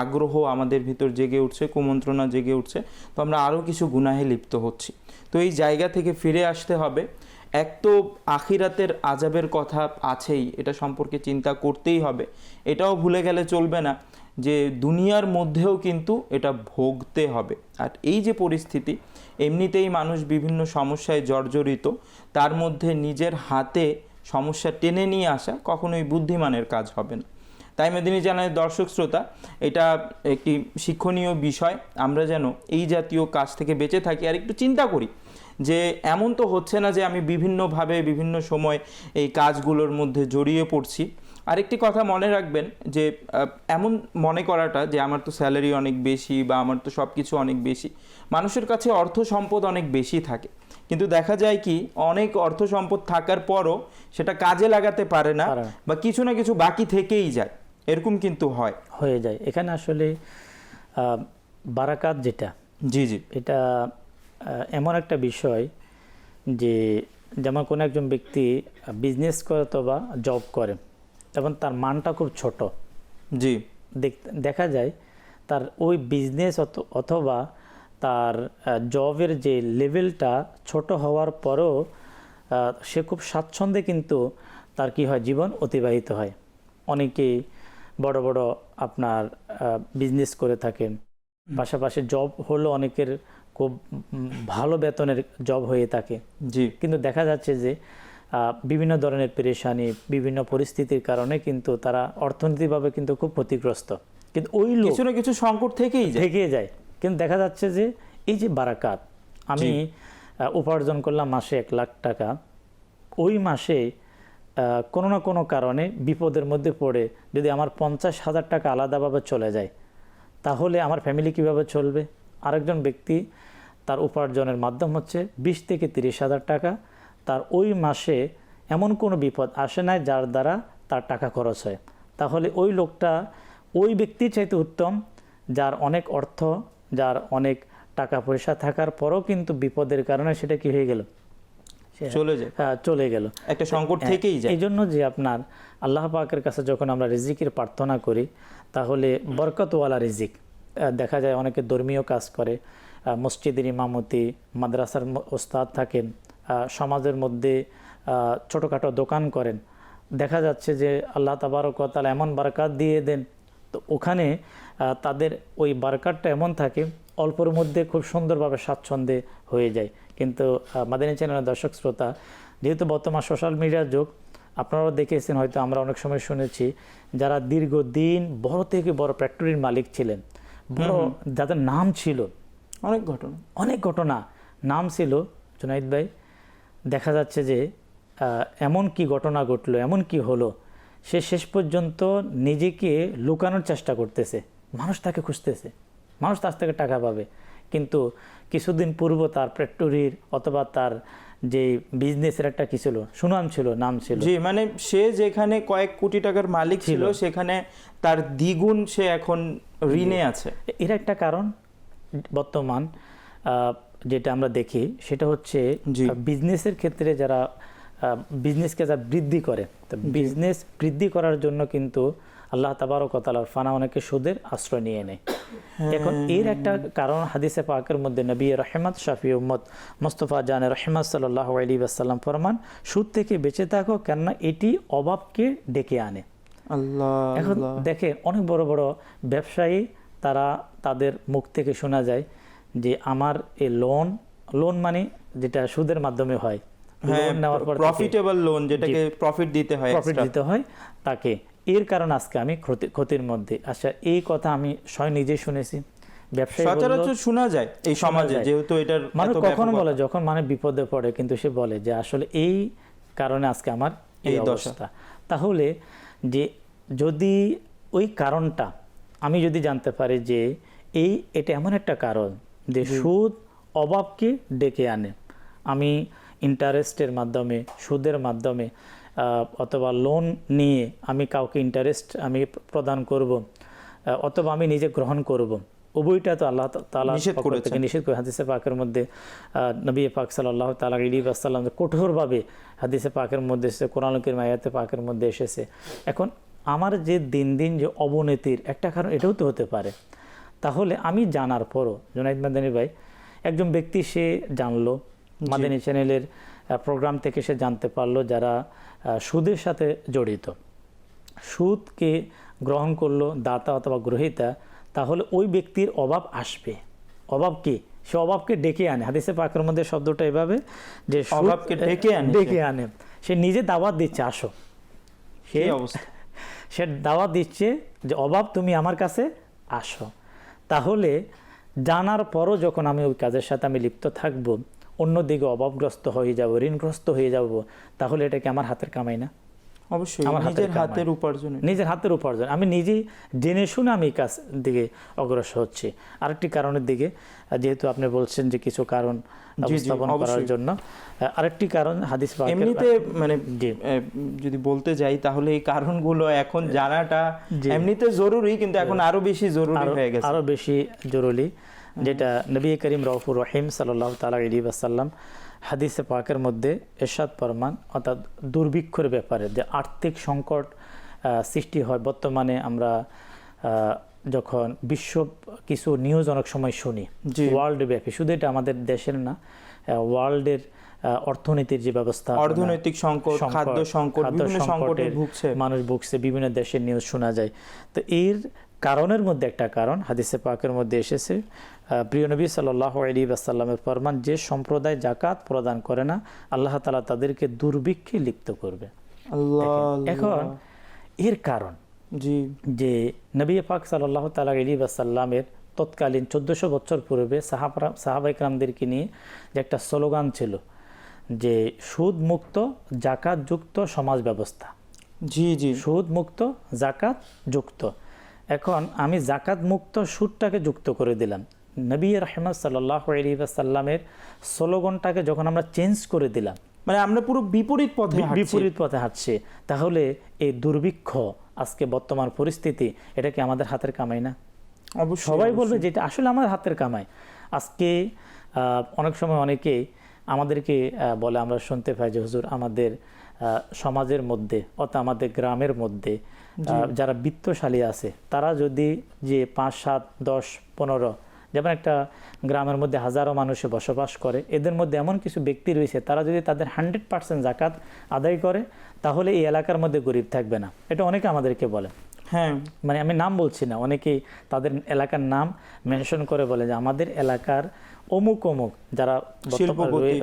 আগ্রহ আমাদের ভিতর জেগে উঠছে, কুমন্ত্রণা জেগে উঠছে, তো আমরা আরও কিছু গুনাহে লিপ্ত হচ্ছি। তো এই জায়গা থেকে ফিরে আসতে হবে। এক তো আখিরাতের আযাবের কথা আছেই, এটা সম্পর্কে চিন্তা করতেই হবে। এটাও ভুলে গেলে চলবে না যে দুনিয়ার মধ্যেও কিন্তু এটা ভোগতে হবে। আর এই যে পরিস্থিতি, এমনিতেই মানুষ বিভিন্ন সমস্যায় জর্জরিত, তার মধ্যে নিজের হাতে সমস্যা টেনে নিয়ে আসা কখনোই বুদ্ধিমানের কাজ হবে না। তাই মেদিনী চ্যানেলের দর্শক শ্রোতা, এটা একটি শিক্ষণীয় বিষয়, আমরা যেন এই জাতীয় কাজ থেকে বেঁচে থাকি। আর একটু চিন্তা করি যে এমন তো হচ্ছে না যে আমি বিভিন্নভাবে বিভিন্ন সময় এই কাজগুলোর মধ্যে জড়িয়ে পড়ছি। আরেকটি কথা মনে রাখবেন যে এমন মনে করাটা যে আমার তো স্যালারি অনেক বেশি বা আমার তো সব কিছু অনেক বেশি, মানুষের কাছে অর্থ সম্পদ অনেক বেশি থাকে, কিন্তু দেখা যায় কি অনেক অর্থ সম্পদ থাকার পরও সেটা কাজে লাগাতে পারে না বা কিছু না কিছু বাকি থেকেই যায়, এরকম কিন্তু হয়ে যায়। এখানে আসলে বারাকাত যেটা, জি, এটা এমন একটা বিষয় যে যেমন কোনো একজন ব্যক্তি বিজনেস করে অথবা জব করে এবং তার মানটা খুব ছোট, জি দেখা যায় তার ওই বিজনেস অথবা তার জবের যে লেভেলটা ছোট হওয়ার পরেও সে খুব স্বাচ্ছন্দ্যে কিন্তু তার কি হয়, জীবন অতিবাহিত হয়। অনেকেই বড় বড় আপনার বিজনেস করে থাকেন, পাশাপাশি জব হলো অনেকের খুব ভালো বেতনের জব হয়ে থাকে, জি কিন্তু দেখা যাচ্ছে যে বিভিন্ন ধরনের পেরেশানি, বিভিন্ন পরিস্থিতির কারণে কিন্তু তারা অর্থনৈতিকভাবে কিন্তু খুব ক্ষতিগ্রস্ত। কিন্তু ওই লোক কিছু না কিছু সংকট থেকেই যায়। কিন্তু দেখা যাচ্ছে যে এই যে বারাকাত, আমি উপার্জন করলাম মাসে 1 লাখ টাকা, ওই মাসে কোনো না কোনো কারণে বিপদের মধ্যে পড়ে যদি আমার 50,000 টাকা আলাদাভাবে চলে যায়, তাহলে আমার ফ্যামিলি কিভাবে চলবে? আরেকজন ব্যক্তি তার উপার্জনের মাধ্যম হচ্ছে 20 থেকে 30,000 টাকা, তার ওই মাসে এমন কোনো বিপদ আসে না যার দ্বারা তার টাকা খরচ হয়। তাহলে ওই লোকটা ওই ব্যক্তির চাইতে উত্তম যার অনেক অর্থ, যার অনেক টাকা পয়সা থাকার পরও কিন্তু বিপদের কারণে সেটা কি হয়ে গেল, চলে গেল। একটা সংকট থেকেই যায়। এই জন্য যে আপনার আল্লাহ পাকের কাছে যখন আমরা রিজিকের প্রার্থনা করি, তাহলে বরকতওয়ালা রিজিক, দেখা যায় অনেকে ধর্মীয় কাজ করে, মসজিদের ইমামতি, মাদ্রাসার ওস্তাদ থাকেন, সমাজের মধ্যে ছোটোখাটো দোকান করেন, দেখা যাচ্ছে যে আল্লাহ তাবারক ওয়া তাআলা এমন বারাকাত দিয়ে দেন, তো ওখানে তাদের ওই বারাকাতটা এমন থাকে অল্পর মধ্যে খুব সুন্দরভাবে স্বাচ্ছন্দ্যে হয়ে যায়। কিন্তু মাদানী চ্যানেলের দর্শক শ্রোতা, যেহেতু বর্তমান সোশ্যাল মিডিয়ার যুগ, আপনারাও দেখেছেন, হয়তো আমরা অনেক সময় শুনেছি, যারা দীর্ঘদিন বড় থেকে বড় ফ্যাক্টরির মালিক ছিলেন, বড় যাদের নাম ছিল, অনেক ঘটনা নাম ছিল, জুনাইদ ভাই, দেখা যাচ্ছে যে এমন কি ঘটনা ঘটলো, এমন কি হলো, সে শেষ পর্যন্ত নিজেকে লুকানোর চেষ্টা করতেছে, মানুষ তাকে খুঁজতেছে, মানুষ তার থেকে টাকা পাবে, কিন্তু কিছুদিন পূর্ব তার ফ্যাক্টরির অথবা তার যে বিজনেসের একটা কি ছিল, সুনাম ছিল, নাম ছিল, জি মানে সে যেখানে কয়েক কোটি টাকার মালিক ছিল, সেখানে তার দ্বিগুণ সে এখন ঋণে আছে। এর একটা কারণ বর্তমান যেটা আমরা দেখি, সেটা হচ্ছে বিজনেসের ক্ষেত্রে যারা বিজনেসকে যা বৃদ্ধি করে, তো বিজনেস বৃদ্ধি করার জন্য কিন্তু আল্লাহ তাবারক ওয়া তাআলার ফানা অনেকে সুদের আশ্রয় নিয়ে নেয়। এখন এর একটা কারণ হাদিসে পাকের মধ্যে নবী রহমত শফি উম্মত মুস্তাফা জানে রহমত সাল্লাল্লাহু আলাইহি ওয়াসাল্লাম ফরমান, সুদ থেকে বেঁচে থাকো, কেননা এটি অভাবকে ডেকে আনে। এখন দেখে অনেক বড় বড় ব্যবসায়ী, তারা তাদের মুখ থেকে শোনা যায় যে আমার এই লোন মানে যেটা সুদের মাধ্যমে হয়, লোন নেওয়ার পর প্রফিটেবল লোন, যেটাকে প্রফিট দিতে হয় তাকে, এর কারণ আজকে আমি ক্ষতির মধ্যে। আচ্ছা, এই কথা আমি স্বয়ং নিজে শুনেছি, ব্যবসায়ী সচরাচর শোনা যায় এই সমাজে, যেহেতু এটার মানুষ কখনো বলে যখন মানে বিপদে পড়ে, কিন্তু সে বলে যে আসলে এই কারণে আজকে আমার এই অবস্থা। তাহলে যে যদি ওই কারণটা আমি যদি জানতে পারি যে এটা এমন একটা কারণ যে সুদ অভাবকে ডেকে আনে, আমি ইন্টারেস্টের মাধ্যমে, সুদের মাধ্যমে অথবা লোন নিয়ে আমি কাউকে ইন্টারেস্ট আমি প্রদান করব, অথবা আমি নিজে গ্রহণ করব, উভয়টা তো আল্লাহ তাআলা নিষেধ করে। হাদিসে পাকের মধ্যে নবী পাক সাল্লাল্লাহু তাআলা আলাইহি ওয়াসাল্লাম কঠোরভাবে হাদিসে পাকের মধ্যে এসেছে, কোরআন কারীম আয়াতে পাকের মধ্যে এসেছে। এখন আমার যে দিন দিন যে অবনতির একটা কারণ এটাও তো হতে পারে। তাহলে আমি জানার পরও, জুনাইদ মাদানী ভাই, একজন ব্যক্তি সে জানলো, মাদানী চ্যানেলের প্রোগ্রাম থেকে সে জানতে পারলো যারা সুদের সাথে জড়িত, সুদকে গ্রহণ করলো দাতা অথবা গ্রহীতা, তাহলে ওই ব্যক্তির অভাব আসবে। অভাব কি? সে অভাবকে ডেকে আনে। হাদিসে পাকের মধ্যে শব্দটা এভাবে যে অভাবকে ডেকে আনে। সে নিজে দাওয়াত দিচ্ছে, আসো, সে দাওয়াত দিচ্ছে যে অভাব তুমি আমার কাছে আসো। তাহলে জানার পরও যখন আমি ওই কাজের সাথে আমি লিপ্ত থাকবো, অন্যদিকে অভাবগ্রস্ত হয়ে যাব, ঋণগ্রস্ত হয়ে যাব, তাহলে এটা কি আমার হাতের কামাই না? অবশ্যই আমার নিজের হাতের উপার্জন। আমি নিজেই জেনে শুনে আমি এই কাজ দিকে অগ্রসর হচ্ছি। আরেকটি কারণের দিকে, যেহেতু আপনি বলছেন যে কিছু কারণ উপস্থাপন করার জন্য, আরেকটি কারণ হাদিস পাকের এমনিতে মানে যদি বলতে যাই, তাহলে এই কারণগুলো এখন জানাটা এমনিতে জরুরি, কিন্তু এখন আরো বেশি জরুরি হয়ে গেছে, আরো বেশি জরুরি। যেটা নবী করিম রউফুর রহিম সাল্লাল্লাহু তাআলা আলাইহি ওয়াসাল্লাম হাদিসে পাকের মধ্যে ইরশাদ ফরমান, অর্থাৎ দুর্ভিক্ষের ব্যাপারে যে আর্থিক সংকট সৃষ্টি হয়। বর্তমানে আমরা যখন বিশ্ব কিছু নিউজ অনেক সময় শুনি ওয়ার্ল্ড ব্যাপী, শুধু এটা আমাদের দেশের না, ওয়ার্ল্ডের অর্থনীতির যে ব্যবস্থা, অর্থনৈতিক সংকট, খাদ্য সংকট, বিভিন্ন সংকটে ভুগছে মানুষ, ভুগছে, বিভিন্ন দেশের নিউজ শোনা যায়। তো এর কারণের মধ্যে একটা কারণ হাদিসে পাকের মধ্যে এসেছে, প্রিয় নবী সাল্লাল্লাহু আলাইহি ওয়াসাল্লামের ফরমান, যে সম্প্রদায় যাকাত প্রদান করে না আল্লাহ তাআলা তাদেরকে দুর্ভিক্ষে লিপ্ত করবে। আল্লাহ। এখন এর কারণ জি, যে নবী পাক সাল্লাল্লাহু তাআলা আলাইহি ওয়াসাল্লামের তৎকালীন 1400 বছর পূর্বে সাহাবায়ে কেরামদেরকে নিয়ে যে একটা স্লোগান ছিল যে সুদ মুক্ত যাকাত যুক্ত সমাজ ব্যবস্থা। জি জি, সুদ মুক্ত জাকাত যুক্ত। এখন আমি জাকাত মুক্ত সুদটাকে যুক্ত করে দিলাম। নবী রাহমাত সাল্লাল্লাহু আলাইহি ওয়াসাল্লামের স্লোগানটাকে যখন আমরা চেঞ্জ করে দিলাম, মানে আমরা পুরো বিপরীত পথে হাঁটছি, তাহলে এই দুর্ভিক্ষ আজকে বর্তমান পরিস্থিতি, এটা কি আমাদের হাতের কামাই না? অবশ্যই সবাই বলবে যে এটা আসলে আমাদের হাতের কামাই। আজকে অনেক সময় অনেকেই আমাদেরকে বলে, আমরা শুনতে পাই যে হুজুর আমাদের সমাজের মধ্যে অর্থাৎ আমাদের গ্রামের মধ্যে যারা বিত্তশালী আছে তারা যদি যে 5, 7, 10, 15, যেমন একটা গ্রামের মধ্যে হাজারো মানুষে বসবাস করে, এদের মধ্যে এমন কিছু ব্যক্তি রয়েছে তারা যদি তাদের 100% জাকাত আদায় করে তাহলে এই এলাকার মধ্যে গরিব থাকবে না। এটা অনেকে আমাদেরকে বলে। হ্যাঁ, মানে আমি নাম বলছি না, অনেকেই তাদের এলাকার নাম মেনশন করে বলে যে আমাদের এলাকার অমুক অমুক যারা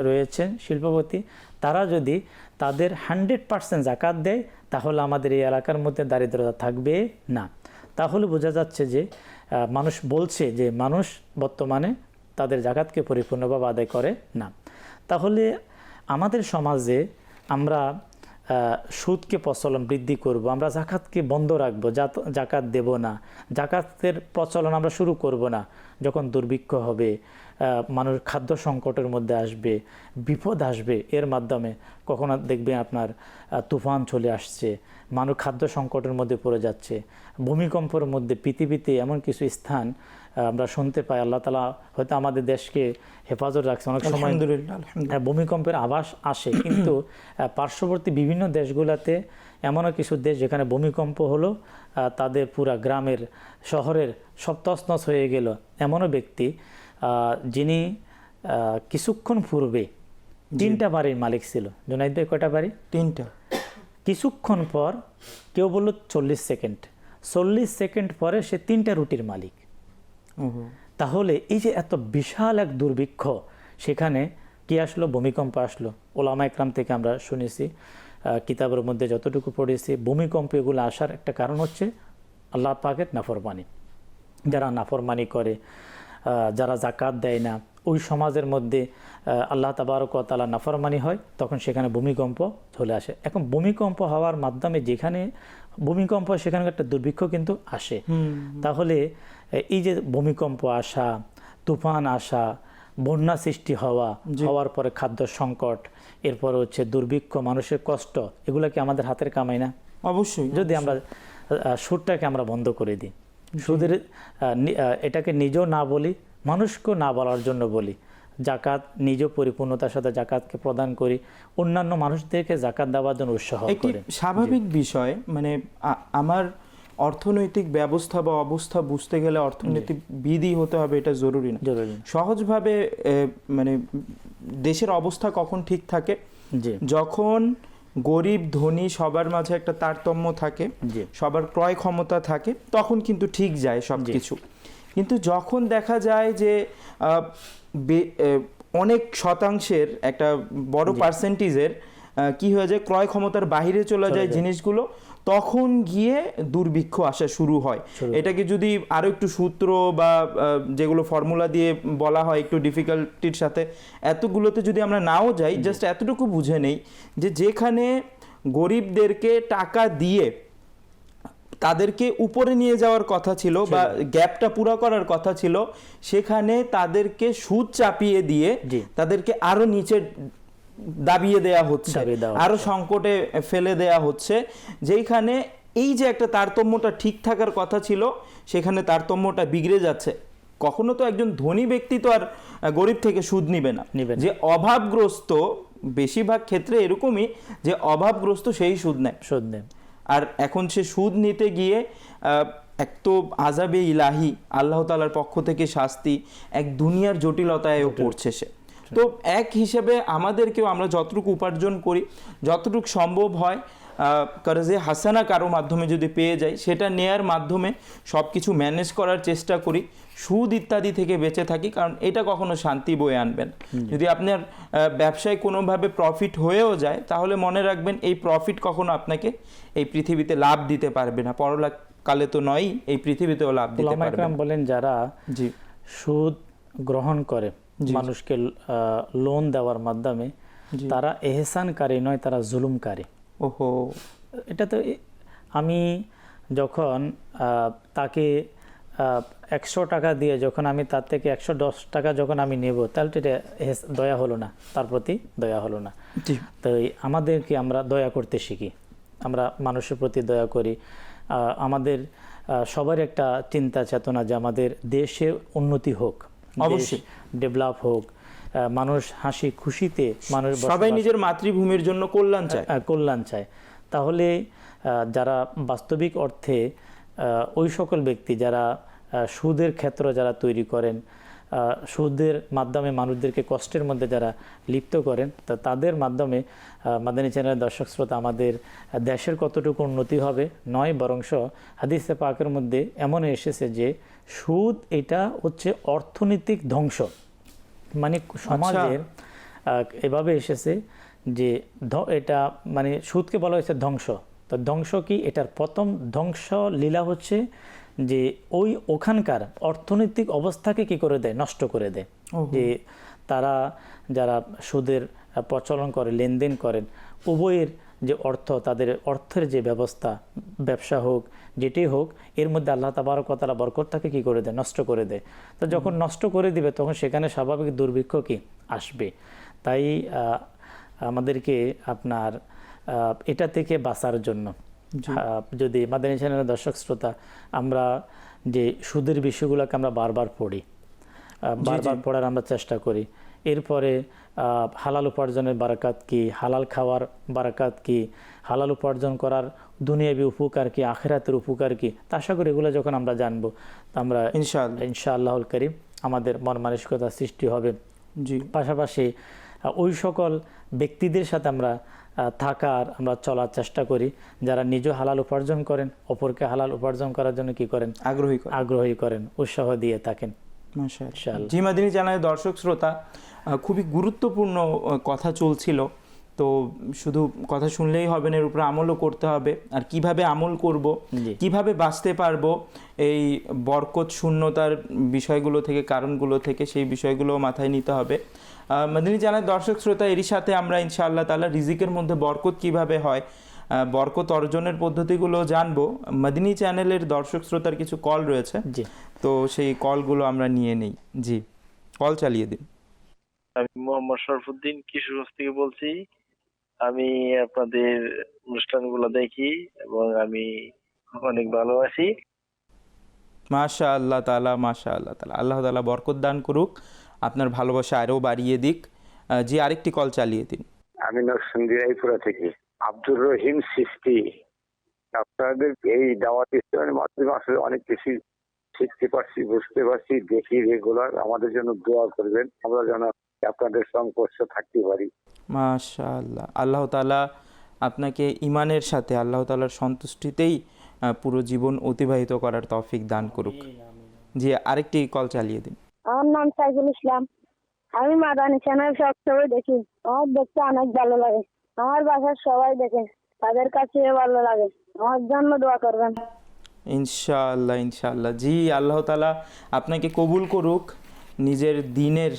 রয়েছেন শিল্পপতি, তারা যদি তাদের 100% জাকাত দেয় তাহলে আমাদের এই এলাকার মধ্যে দারিদ্রতা থাকবে না। তাহলে বোঝা যাচ্ছে যে মানুষ বলছে যে মানুষ বর্তমানে তাদের জাকাতকে পরিপূর্ণভাবে আদায় করে না। তাহলে আমাদের সমাজে আমরা সুদকে প্রচলন বৃদ্ধি করব, আমরা জাকাতকে বন্ধ রাখবো, জাকাত দেব না, জাকাতের প্রচলন আমরা শুরু করব না। যখন দুর্ভিক্ষ হবে, মানুষ খাদ্য সংকটের মধ্যে আসবে, বিপদ আসবে, এর মাধ্যমে কখনো দেখবেন আপনার তুফান চলে আসছে, মানুষ খাদ্য সংকটের মধ্যে পড়ে যাচ্ছে, ভূমিকম্পের মধ্যে পৃথিবীতে এমন কিছু স্থান আমরা শুনতে পাই, আল্লাহ তাআলা হয়তো আমাদের দেশকে হেফাজত রাখছে। অনেক সময় ভূমিকম্পের আভাস আসে, কিন্তু পার্শ্ববর্তী বিভিন্ন দেশগুলোতে এমনও কিছু দেশ যেখানে ভূমিকম্প হলো তাদের পুরা গ্রামের শহরের সব তছনছ হয়ে গেল। এমনও ব্যক্তি যিনি কিছুক্ষণ পূর্বে 3টা বাড়ির মালিক ছিল। জুনাইদ ভাই, কয়টা বাড়ি? 3টা। কিছুক্ষণ পর কেউ বলল 40 সেকেন্ড, 40 সেকেন্ড পরে সে 3টা রুটির মালিক। তাহলে এই যে এত বিশাল এক দুর্ভিক্ষ, সেখানে কি আসলো? ভূমিকম্প আসলো। ওলামা ইকরাম থেকে আমরা শুনেছি, কিতাবের মধ্যে যতটুকু পড়েছি, ভূমিকম্প এগুলো আসার একটা কারণ হচ্ছে আল্লাহ পাকের নাফরমানি। যারা নাফরমানি করে, যারা জাকাত দেয় না, ওই সমাজের মধ্যে আল্লাহ তাবারক ওয়া তাআলা নাফরমানি হয়, তখন সেখানে ভূমিকম্প চলে আসে। এখন ভূমিকম্প হওয়ার মাধ্যমে যেখানে ভূমিকম্প সেখানে একটা দুর্ভিক্ষ কিন্তু আসে। তাহলে এই যে ভূমিকম্প আসা, তুফান আসা, বন্যা সৃষ্টি হওয়ার পরে খাদ্য সংকট, এরপরে হচ্ছে দুর্ভিক্ষ, মানুষের কষ্ট, এগুলো কি আমাদের হাতের কামাই না? অবশ্যই। যদি আমরা সুদটাকে আমরা বন্ধ করে দিই, সুদের এটাকে নিজেও না বলি, মানুষকেও না বলার জন্য বলি, জাকাত নিজেও পরিপূর্ণতার সাথে জাকাতকে প্রদান করি, অন্যান্য মানুষদেরকে জাকাত দেওয়ার জন্য উৎসাহ করি। স্বাভাবিক বিষয়, মানে আমার অর্থনৈতিক ব্যবস্থা বা অবস্থা বুঝতে গেলে অর্থনৈতিক বিধি হতে হবে, এটা জরুরি না। সহজভাবে মানে দেশের অবস্থা কখন ঠিক থাকে? যখন গরিব ধনী সবার মাঝে একটা তারতম্য থাকে, সবার ক্রয় ক্ষমতা থাকে, তখন কিন্তু ঠিক যায় সব কিছু। কিন্তু যখন দেখা যায় যে অনেক শতাংশের একটা বড় পার্সেন্টেজের কি হয়ে যায়, ক্রয় ক্ষমতার বাইরে চলে যায় জিনিসগুলো, তখন গিয়ে দুর্ভিক্ষ আসা শুরু হয়। এটাকে যদি আরো একটু সূত্র বা যেগুলো ফর্মুলা দিয়ে বলা হয় একটু ডিফিকাল্টির সাথে, এতগুলোতে যদি আমরা নাও যাই, জাস্ট এতটুকু বুঝে নেই যে যেখানে গরিবদেরকে টাকা দিয়ে তাদেরকে উপরে নিয়ে যাওয়ার কথা ছিল বা গ্যাপটা পুরো করার কথা ছিল, সেখানে তাদেরকে সুদ চাপিয়ে দিয়ে তাদেরকে আরো নিচে দাবিয়ে দেয়া হচ্ছে, আরো সংকটে ফেলে দেয়া হচ্ছে। যেখানে এই যে একটা তারতম্যটা ঠিক থাকার কথা ছিল, সেখানে তারতম্যটা বিগড়ে যাচ্ছে। কখনো তো একজন ধনী ব্যক্তি তো আর গরিব থেকে সুদ নিবে না, যে অভাবগ্রস্ত, বেশিরভাগ ক্ষেত্রে এরকমই যে অভাবগ্রস্ত সেই সুদ নেয়। আর এখন সে সুদ নিতে গিয়ে এক তো আযাবে ইলাহি, আল্লাহ তাআলার পক্ষ থেকে শাস্তি, এক দুনিয়ার জটিলতায়ও পড়ছে সে। তো এক হিসেবে আমাদেরকেও আমরা যতটুকু উপার্জন করি, যতটুকু সম্ভব হয় কর্জে হাসানা কারো মাধ্যমে যদি পেয়ে যাই, সেটা নেয়ার মাধ্যমে সব কিছু ম্যানেজ করার চেষ্টা করি, সুদ ইত্যাদি থেকে বেঁচে থাকি, কারণ এটা কখনো শান্তি বয়ে আনবে না। যদি আপনার ব্যবসায় কোনোভাবে প্রফিট হয়েও যায়, তাহলে মনে রাখবেন এই প্রফিট কখনো আপনাকে এই পৃথিবীতে লাভ দিতে পারবে না, পরকালে তো নয়, এই পৃথিবীতেও লাভ দিতে পারবে না। বলেন যারা সুদ গ্রহণ করে মানুষকে লোন দেওয়ার মাধ্যমে, তারা এহসানকারী নয়, তারা জুলুমকারী। ওহো, এটা তো আমি যখন তাকে 100 টাকা দিয়ে যখন আমি তার থেকে 110 টাকা যখন আমি নেব, তাহলে এটা দয়া হলো না, তার প্রতি দয়া হলো না। তো আমাদেরকে আমরা দয়া করতে শিখি, আমরা মানুষের প্রতি দয়া করি। আমাদের সবার একটা চিন্তা চেতনা যে আমাদের দেশে উন্নতি হোক, অবশ্যই ডেভেলপ হোক, মানুষ হাসি খুশিতে, মানুষ সবাই নিজের মাতৃভূমির জন্য কল্যাণ চায়। তাহলে যারা বাস্তবিক অর্থে ওই সকল ব্যক্তি যারা সুদের ক্ষেত্র যারা তৈরি করেন, সুদের মাধ্যমে মানুষদেরকে কষ্টের মধ্যে যারা লিপ্ত করেন, তো তাদের মাধ্যমে মাদানী চ্যানেলের দর্শক শ্রোতা, আমাদের দেশের কতটুকু উন্নতি হবে নয়, বরংশ হাদিসে পাকের মধ্যে এমন এসেছে যে সুদ এটা হচ্ছে অর্থনৈতিক ধ্বংস। মানে সমাজের এভাবে এসেছে যে এটা মানে সুদকে বলা হয়েছে ধ্বংস। তো ধ্বংস কি? এটার প্রথম ধ্বংস লীলা হচ্ছে যে ওখানকার অর্থনৈতিক অবস্থাকে কি করে দেয়, নষ্ট করে দেয়। যে তারা যারা সুদের প্রচলন করে, লেনদেন করেন, উভয়ের যে অর্থ, তাদের অর্থের যে ব্যবস্থা, ব্যবসা হোক যেটি হোক, এর মধ্যে আল্লাহ তাবারক ওয়া তাআলা বরকতটাকে কি করে দেয়, নষ্ট করে দেয়। তো যখন নষ্ট করে দিবে, তখন সেখানে স্বাভাবিক দুর্ভিক্ষ কি আসবে। তাই আমাদেরকে আপনার এটা থেকে বাঁচার জন্য, যদি মাদানী চ্যানেলের দর্শক শ্রোতা, আমরা যে সুদের বিষয়গুলোকে আমরা বারবার পড়ি, বারবার পড়ার আমরা চেষ্টা করি, এরপরে হালাল উপার্জনের বারাকাত কি, হালাল খাওয়ার বারাকাত কি, হালাল উপার্জন করার দুনিয়াবি উপকার কি, আখিরাতের উপকার কি, তা আশা করি এগুলো যখন আমরা জানবো, আমরা ইনশাআল্লাহুল কারীম আমাদের মন মানসিকতা সৃষ্টি হবে। পাশাপাশি ওই সকল ব্যক্তিদের সাথে আমরা থাকার, আমরা চলার চেষ্টা করি যারা নিজে হালাল উপার্জন করেন, অপরকে হালাল উপার্জন করার জন্য কি করেন, আগ্রহী করেন, উৎসাহ দিয়ে থাকেন। মাশাআল্লাহ। জি মাদানী চ্যানেলের দর্শক শ্রোতা, খুবই গুরুত্বপূর্ণ কথা চলছিল। তো শুধু কথা শুনলেই হবে না, এর উপরে আমলও করতে হবে। আর কিভাবে আমল করব, কিভাবে বাঁচতে পারবো এই বরকত শূন্যতার বিষয়গুলো থেকে, কারণগুলো থেকে, সেই বিষয়গুলো মাথায় নিতে হবে। মাদানী চ্যানেলের দর্শক শ্রোতা, এরই সাথে আমরা ইনশাআল্লাহ তাআলা রিজিকের মধ্যে বরকত কিভাবে হয়, বরকত অর্জনের পদ্ধতিগুলো জানবো। মাদানী চ্যানেলের দর্শক শ্রোতার কিছু কল রয়েছে, তো সেই কলগুলো আমরা নিয়ে নেই। জি, কল চালিয়ে দিন। আমি মোহাম্মদ শরফুদ্দিন কিশোরগঞ্জ থেকে বলছি। আমি আপনাদের অনুষ্ঠানগুলো দেখি এবং আমি অনেক ভালোবাসি। মাশাআল্লাহ তাআলা, মাশাআল্লাহ তাআলা, আল্লাহ তাআলা বরকত দান করুক, আপনার ভালোবাসা আরও বাড়িয়ে দিক। জি, আরেকটি কল চালিয়ে দিন। আমি নরসিংদী রায়পুরা থেকে আব্দুর রহিম সিস্তি। আপনাদের এই দাওয়াত ইসলামের মাধ্যমে আসলে অনেক কিছু শিখতে পারছি, বুঝতে পারছি, দেখি রেগুলার। আমাদের জন্য দোয়া করবেন, আমরা যেন আপনাদের সংস্পর্শে থাকতে পারি। মাশাআল্লাহ, আল্লাহ তাআলা আপনাকে ইমানের সাথে আল্লাহ তাআলার সন্তুষ্টিতেই পুরো জীবন অতিবাহিত করার তৌফিক দান করুক। জি, আরেকটি কল চালিয়ে দিন। আমার নাম সাইফুল ইসলাম। আমি মাদানী চ্যানেল সবসময় দেখি, আমার দেখতে অনেক ভালো লাগে। আমার বাসার সবাই দেখে, তাদের কাছে ভালো লাগে। আমার জন্য দোয়া করবেন ইনশাআল্লাহ, ইনশাআল্লাহ। জি, আল্লাহ তাআলা আপনাকে কবুল করুক, নিজের দ্বীনের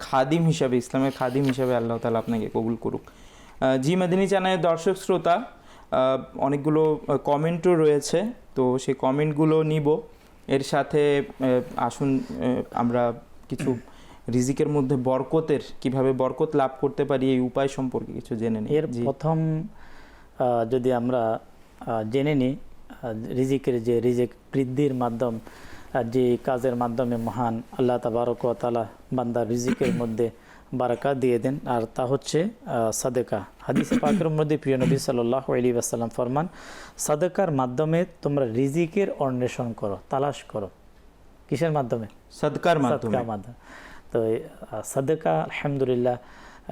খাদিম হিসাবে, ইসলামের খাদিম হিসাবে আল্লাহ তাআলা আপনাকে কবুল করুক। জি মাদানী চ্যানেলের দর্শক শ্রোতা, অনেকগুলো কমেন্টও রয়েছে, তো সেই কমেন্টগুলো নিব। এর সাথে আসুন আমরা কিছু রিজিকের মধ্যে বরকতের, কিভাবে বরকত লাভ করতে পারি এই উপায় সম্পর্কে কিছু জেনে নিই। এর প্রথম যদি আমরা জেনে নিই রিজিকের যে রিজিক বৃদ্ধির মাধ্যম, যে কাজের মাধ্যমে মহান আল্লাহ তাবারক ওয়া তাআলা বান্দার রিজিকের মধ্যে বারাকাত দিয়ে দেন, আর তা হচ্ছে সাদেকা। হাদিসে পাকের মধ্যে প্রিয় নবী সাল্লাল্লাহু আলাইহি ওয়াসাল্লাম ফরমান, সাদেকার মাধ্যমে তোমরা রিজিকের অন্বেষণ করো, তালাশ করো। কিসের মাধ্যমে? সাদকার মাধ্যমে। সাদকার মাধ্যমে। তো সাদেকা আলহামদুলিল্লাহ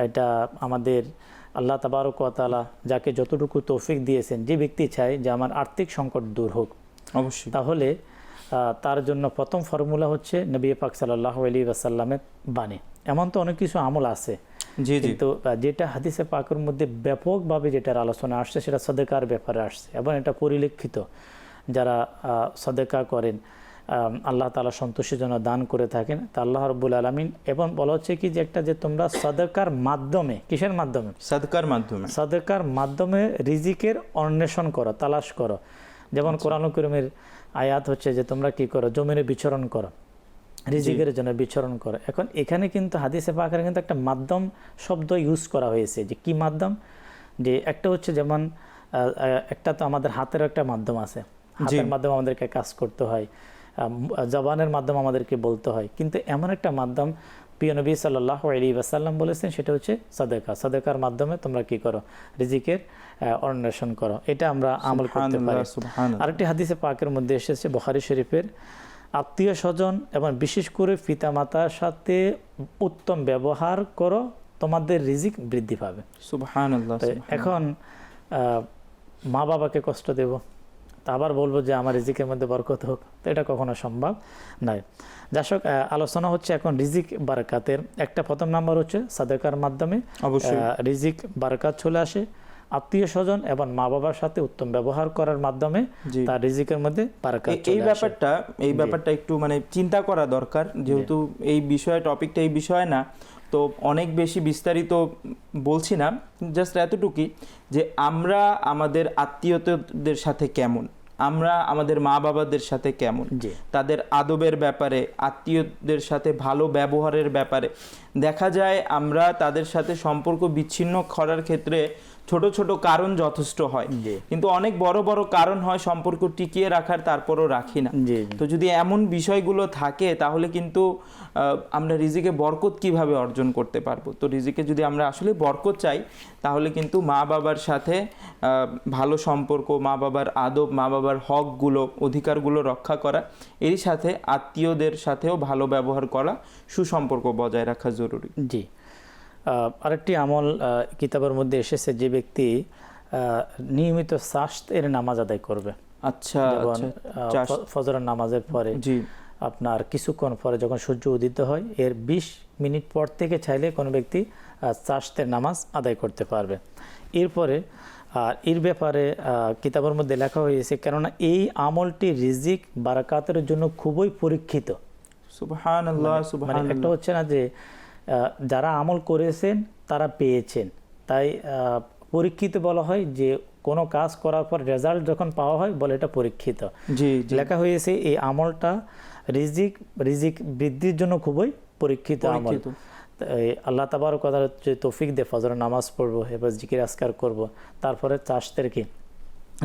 এটা আমাদের আল্লাহ তাবারক ওয়া তাআলা যাকে যতটুকু তৌফিক দিয়েছেন, যে ব্যক্তি চায় যে আমার আর্থিক সংকট দূর হোক, অবশ্যই তাহলে তার জন্য প্রথম ফর্মুলা হচ্ছে নবী পাক সাল্লাল্লাহু আলাইহি ওয়াসাল্লামের বাণী। এমন তো অনেক কিছু আমল আছে, জি জি, কিন্তু যেটা হাদিসে পাকের মধ্যে ব্যাপকভাবে যেটার আলোচনা আসছে সেটা সাদেকার ব্যাপারে আসছে, এবং এটা পরিলক্ষিত যারা সাদেকা করেন, আল্লাহ তাআলা সন্তুষ্টির জন্য দান করে থাকেন, তা আল্লাহ রাব্বুল আলামিন। এবং বলা হচ্ছে কি যে একটা যে তোমরা সাদেকার মাধ্যমে, কিসের মাধ্যমে? সাদকার মাধ্যমে, সাদেকার মাধ্যমে রিজিকের অন্বেষণ করো, তালাশ করো। যেমন কোরআনুল কারীমের আয়াত হচ্ছে যে তোমরা কি করো, জমিনে বিচরণ করো, রিজিকের জন্য বিচরণ করো। এখন এখানে কিন্তু হাদিসে পাকের কিন্তু একটা মাধ্যম শব্দ ইউজ করা হয়েছে, যে কি মাধ্যম, যে একটা হচ্ছে যেমন একটা তো আমাদের হাতের একটা মাধ্যম আছে, হাতের মাধ্যমে আমাদেরকে কাজ করতে হয়, জবানের মাধ্যমে আমাদেরকে বলতে হয়, কিন্তু এমন একটা মাধ্যম প্রিয় নবী সাল্লাল্লাহু আলাইহি ওয়াসাল্লাম বলেছেন, সেটা হচ্ছে সাদেকা। সাদেকার মাধ্যমে তোমরা কি করো, রিজিকের অন্বেষণ করো। এটা আমরা আমল করতে পারি। আরেকটি হাদিসে পাকের মধ্যে এসেছে বুখারী শরীফের, আত্মীয় স্বজন এবং বিশেষ করে পিতামাতার সাথে উত্তম ব্যবহার করো, তোমাদের রিজিক বৃদ্ধি পাবে। সুবহানাল্লাহ। এখন মা বাবাকে কষ্ট দেব, তা আবার বলবো যে আমার রিজিকের মধ্যে বরকত হোক, তো এটা কখনো সম্ভব নয়। দর্শক, আলোচনা হচ্ছে এখন রিজিক বারাকাতের। একটা প্রথম নাম্বার হচ্ছে সাদেকার মাধ্যমে রিজিক বারাকাত চলে আসে, আত্মীয় স্বজন এবং মা বাবার সাথে উত্তম ব্যবহার করার মাধ্যমে তার রিজিকের মধ্যে বারাকাত চলে আসে। এই ব্যাপারটা একটু মানে চিন্তা করা দরকার, যেহেতু এই বিষয়ে টপিকটা এই বিষয় না, তো অনেক বেশি বিস্তারিত বলছি না, জাস্ট এতটুকুই যে আমরা আমাদের আত্মীয়দের সাথে কেমন, আমরা আমাদের মা বাবাদের সাথে কেমন, তাদের আদবের ব্যাপারে, আত্মীয়দের সাথে ভালো ব্যবহারের ব্যাপারে দেখা যায় আমরা তাদের সাথে সম্পর্ক বিচ্ছিন্ন করার ক্ষেত্রে ছোট ছোট কারণ যথেষ্ট হয়, কিন্তু অনেক বড় বড় কারণ হয় সম্পর্ক টিকিয়ে রাখার, তারপরও রাখি না। তো যদি এমন বিষয়গুলো থাকে তাহলে কিন্তু আমরা রিজিকে বরকত কিভাবে অর্জন করতে পারবো? তো রিজিকে যদি আমরা আসলে বরকত চাই তাহলে কিন্তু মা বাবার সাথে ভালো সম্পর্ক, মা বাবার আদব, মা বাবার হকগুলো, অধিকারগুলো রক্ষা করা, এর সাথে আত্মীয়দের সাথেও ভালো ব্যবহার করা, সুসম্পর্ক বজায় রাখা জরুরি। জি, আরেকটি আমল কিতাবের মধ্যে এসেছে, যে ব্যক্তি নিয়মিত শাস্তের নামাজ আদায় করবে। আচ্ছা, ফজরের নামাজের পরে আপনার কিছুক্ষণ পরে যখন সূর্য উদিত হয়, এর 20 মিনিট পর থেকে চাইলে কোনো ব্যক্তি শাস্তের নামাজ আদায় করতে পারবে। এরপরে এর ব্যাপারে কিতাবের মধ্যে লেখা হয়েছে, কেননা এই আমলটি রিজিক বারাকাতের জন্য খুবই পরীক্ষিত। সুবহানাল্লাহ, সুবহানাল্লাহ। একটা হচ্ছে না যে যারা আমল করেছেন তারা পেয়েছেন, তাই পরীক্ষিত বলা হয়, যে কোনো কাজ করার পর রেজাল্ট যখন পাওয়া হয় বলে এটা পরীক্ষিত। লেখা হয়েছে এই আমলটা রিজিক বৃদ্ধির জন্য খুবই পরীক্ষিত আমল। আল্লাহ তাবারক ওয়া তাআলা যে তৌফিক দে, ফজর নামাজ পড়বো, এবার জিকির আজকার করব, তারপরে চাষদেরকে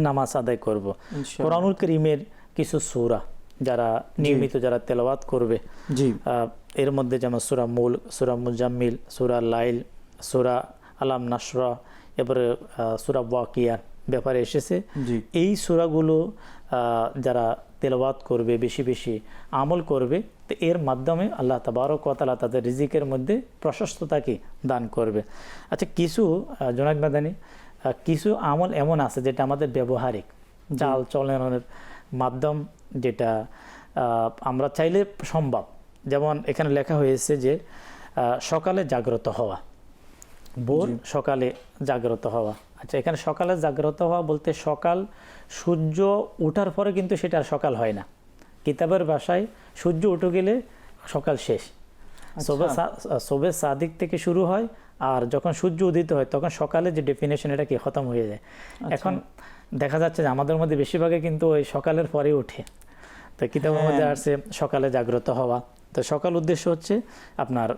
নামাজ আদায় করব। কোরআনুল কারীমের কিছু সূরা যারা নিয়মিত যারা তেলাওয়াত করবে, এর মধ্যে যেমন সূরা মূল, সূরা মুজাম্মিল, সূরা লাইল, সূরা আলাম নাশরা, এবারে সূরা ওয়াকিয়ার ব্যাপারে এসেছে। এই সূরাগুলো যারা তেলাওয়াত করবে, বেশি বেশি আমল করবে, তো এর মাধ্যমে আল্লাহ তাবারক ওয়া তাআলা তাদের রিজিকের মধ্যে প্রশস্ততাকে দান করবে। আচ্ছা, কিছু জোনায়েদ মাদানী, কিছু আমল এমন আছে যেটা আমাদের ব্যবহারিক চাল চলনের মাধ্যম, যেটা আমরা চাইলে সম্ভব। যেমন এখানে লেখা হয়েছে যে সকালে জাগ্রত হওয়া, ভোর সকালে জাগ্রত হওয়া। আচ্ছা, এখানে সকালে জাগ্রত হওয়া বলতে সকাল সূর্য ওঠার পরে কিন্তু সেটা আর সকাল হয় না। কিতাবের ভাষায় সূর্য উঠে গেলে সকাল শেষ, সবে সাদিক থেকে শুরু হয়, আর যখন সূর্য উদিত হয় তখন সকালে যে ডেফিনেশন এটা কি খতম হয়ে যায়। এখন দেখা যাচ্ছে যে আমাদের মধ্যে বেশিরভাগে কিন্তু ওই সকালের পরে উঠে, তো কিতাবের মধ্যে আসছে সকালে জাগ্রত হওয়া। তো সকাল উদ্দেশ্য হচ্ছে আপনার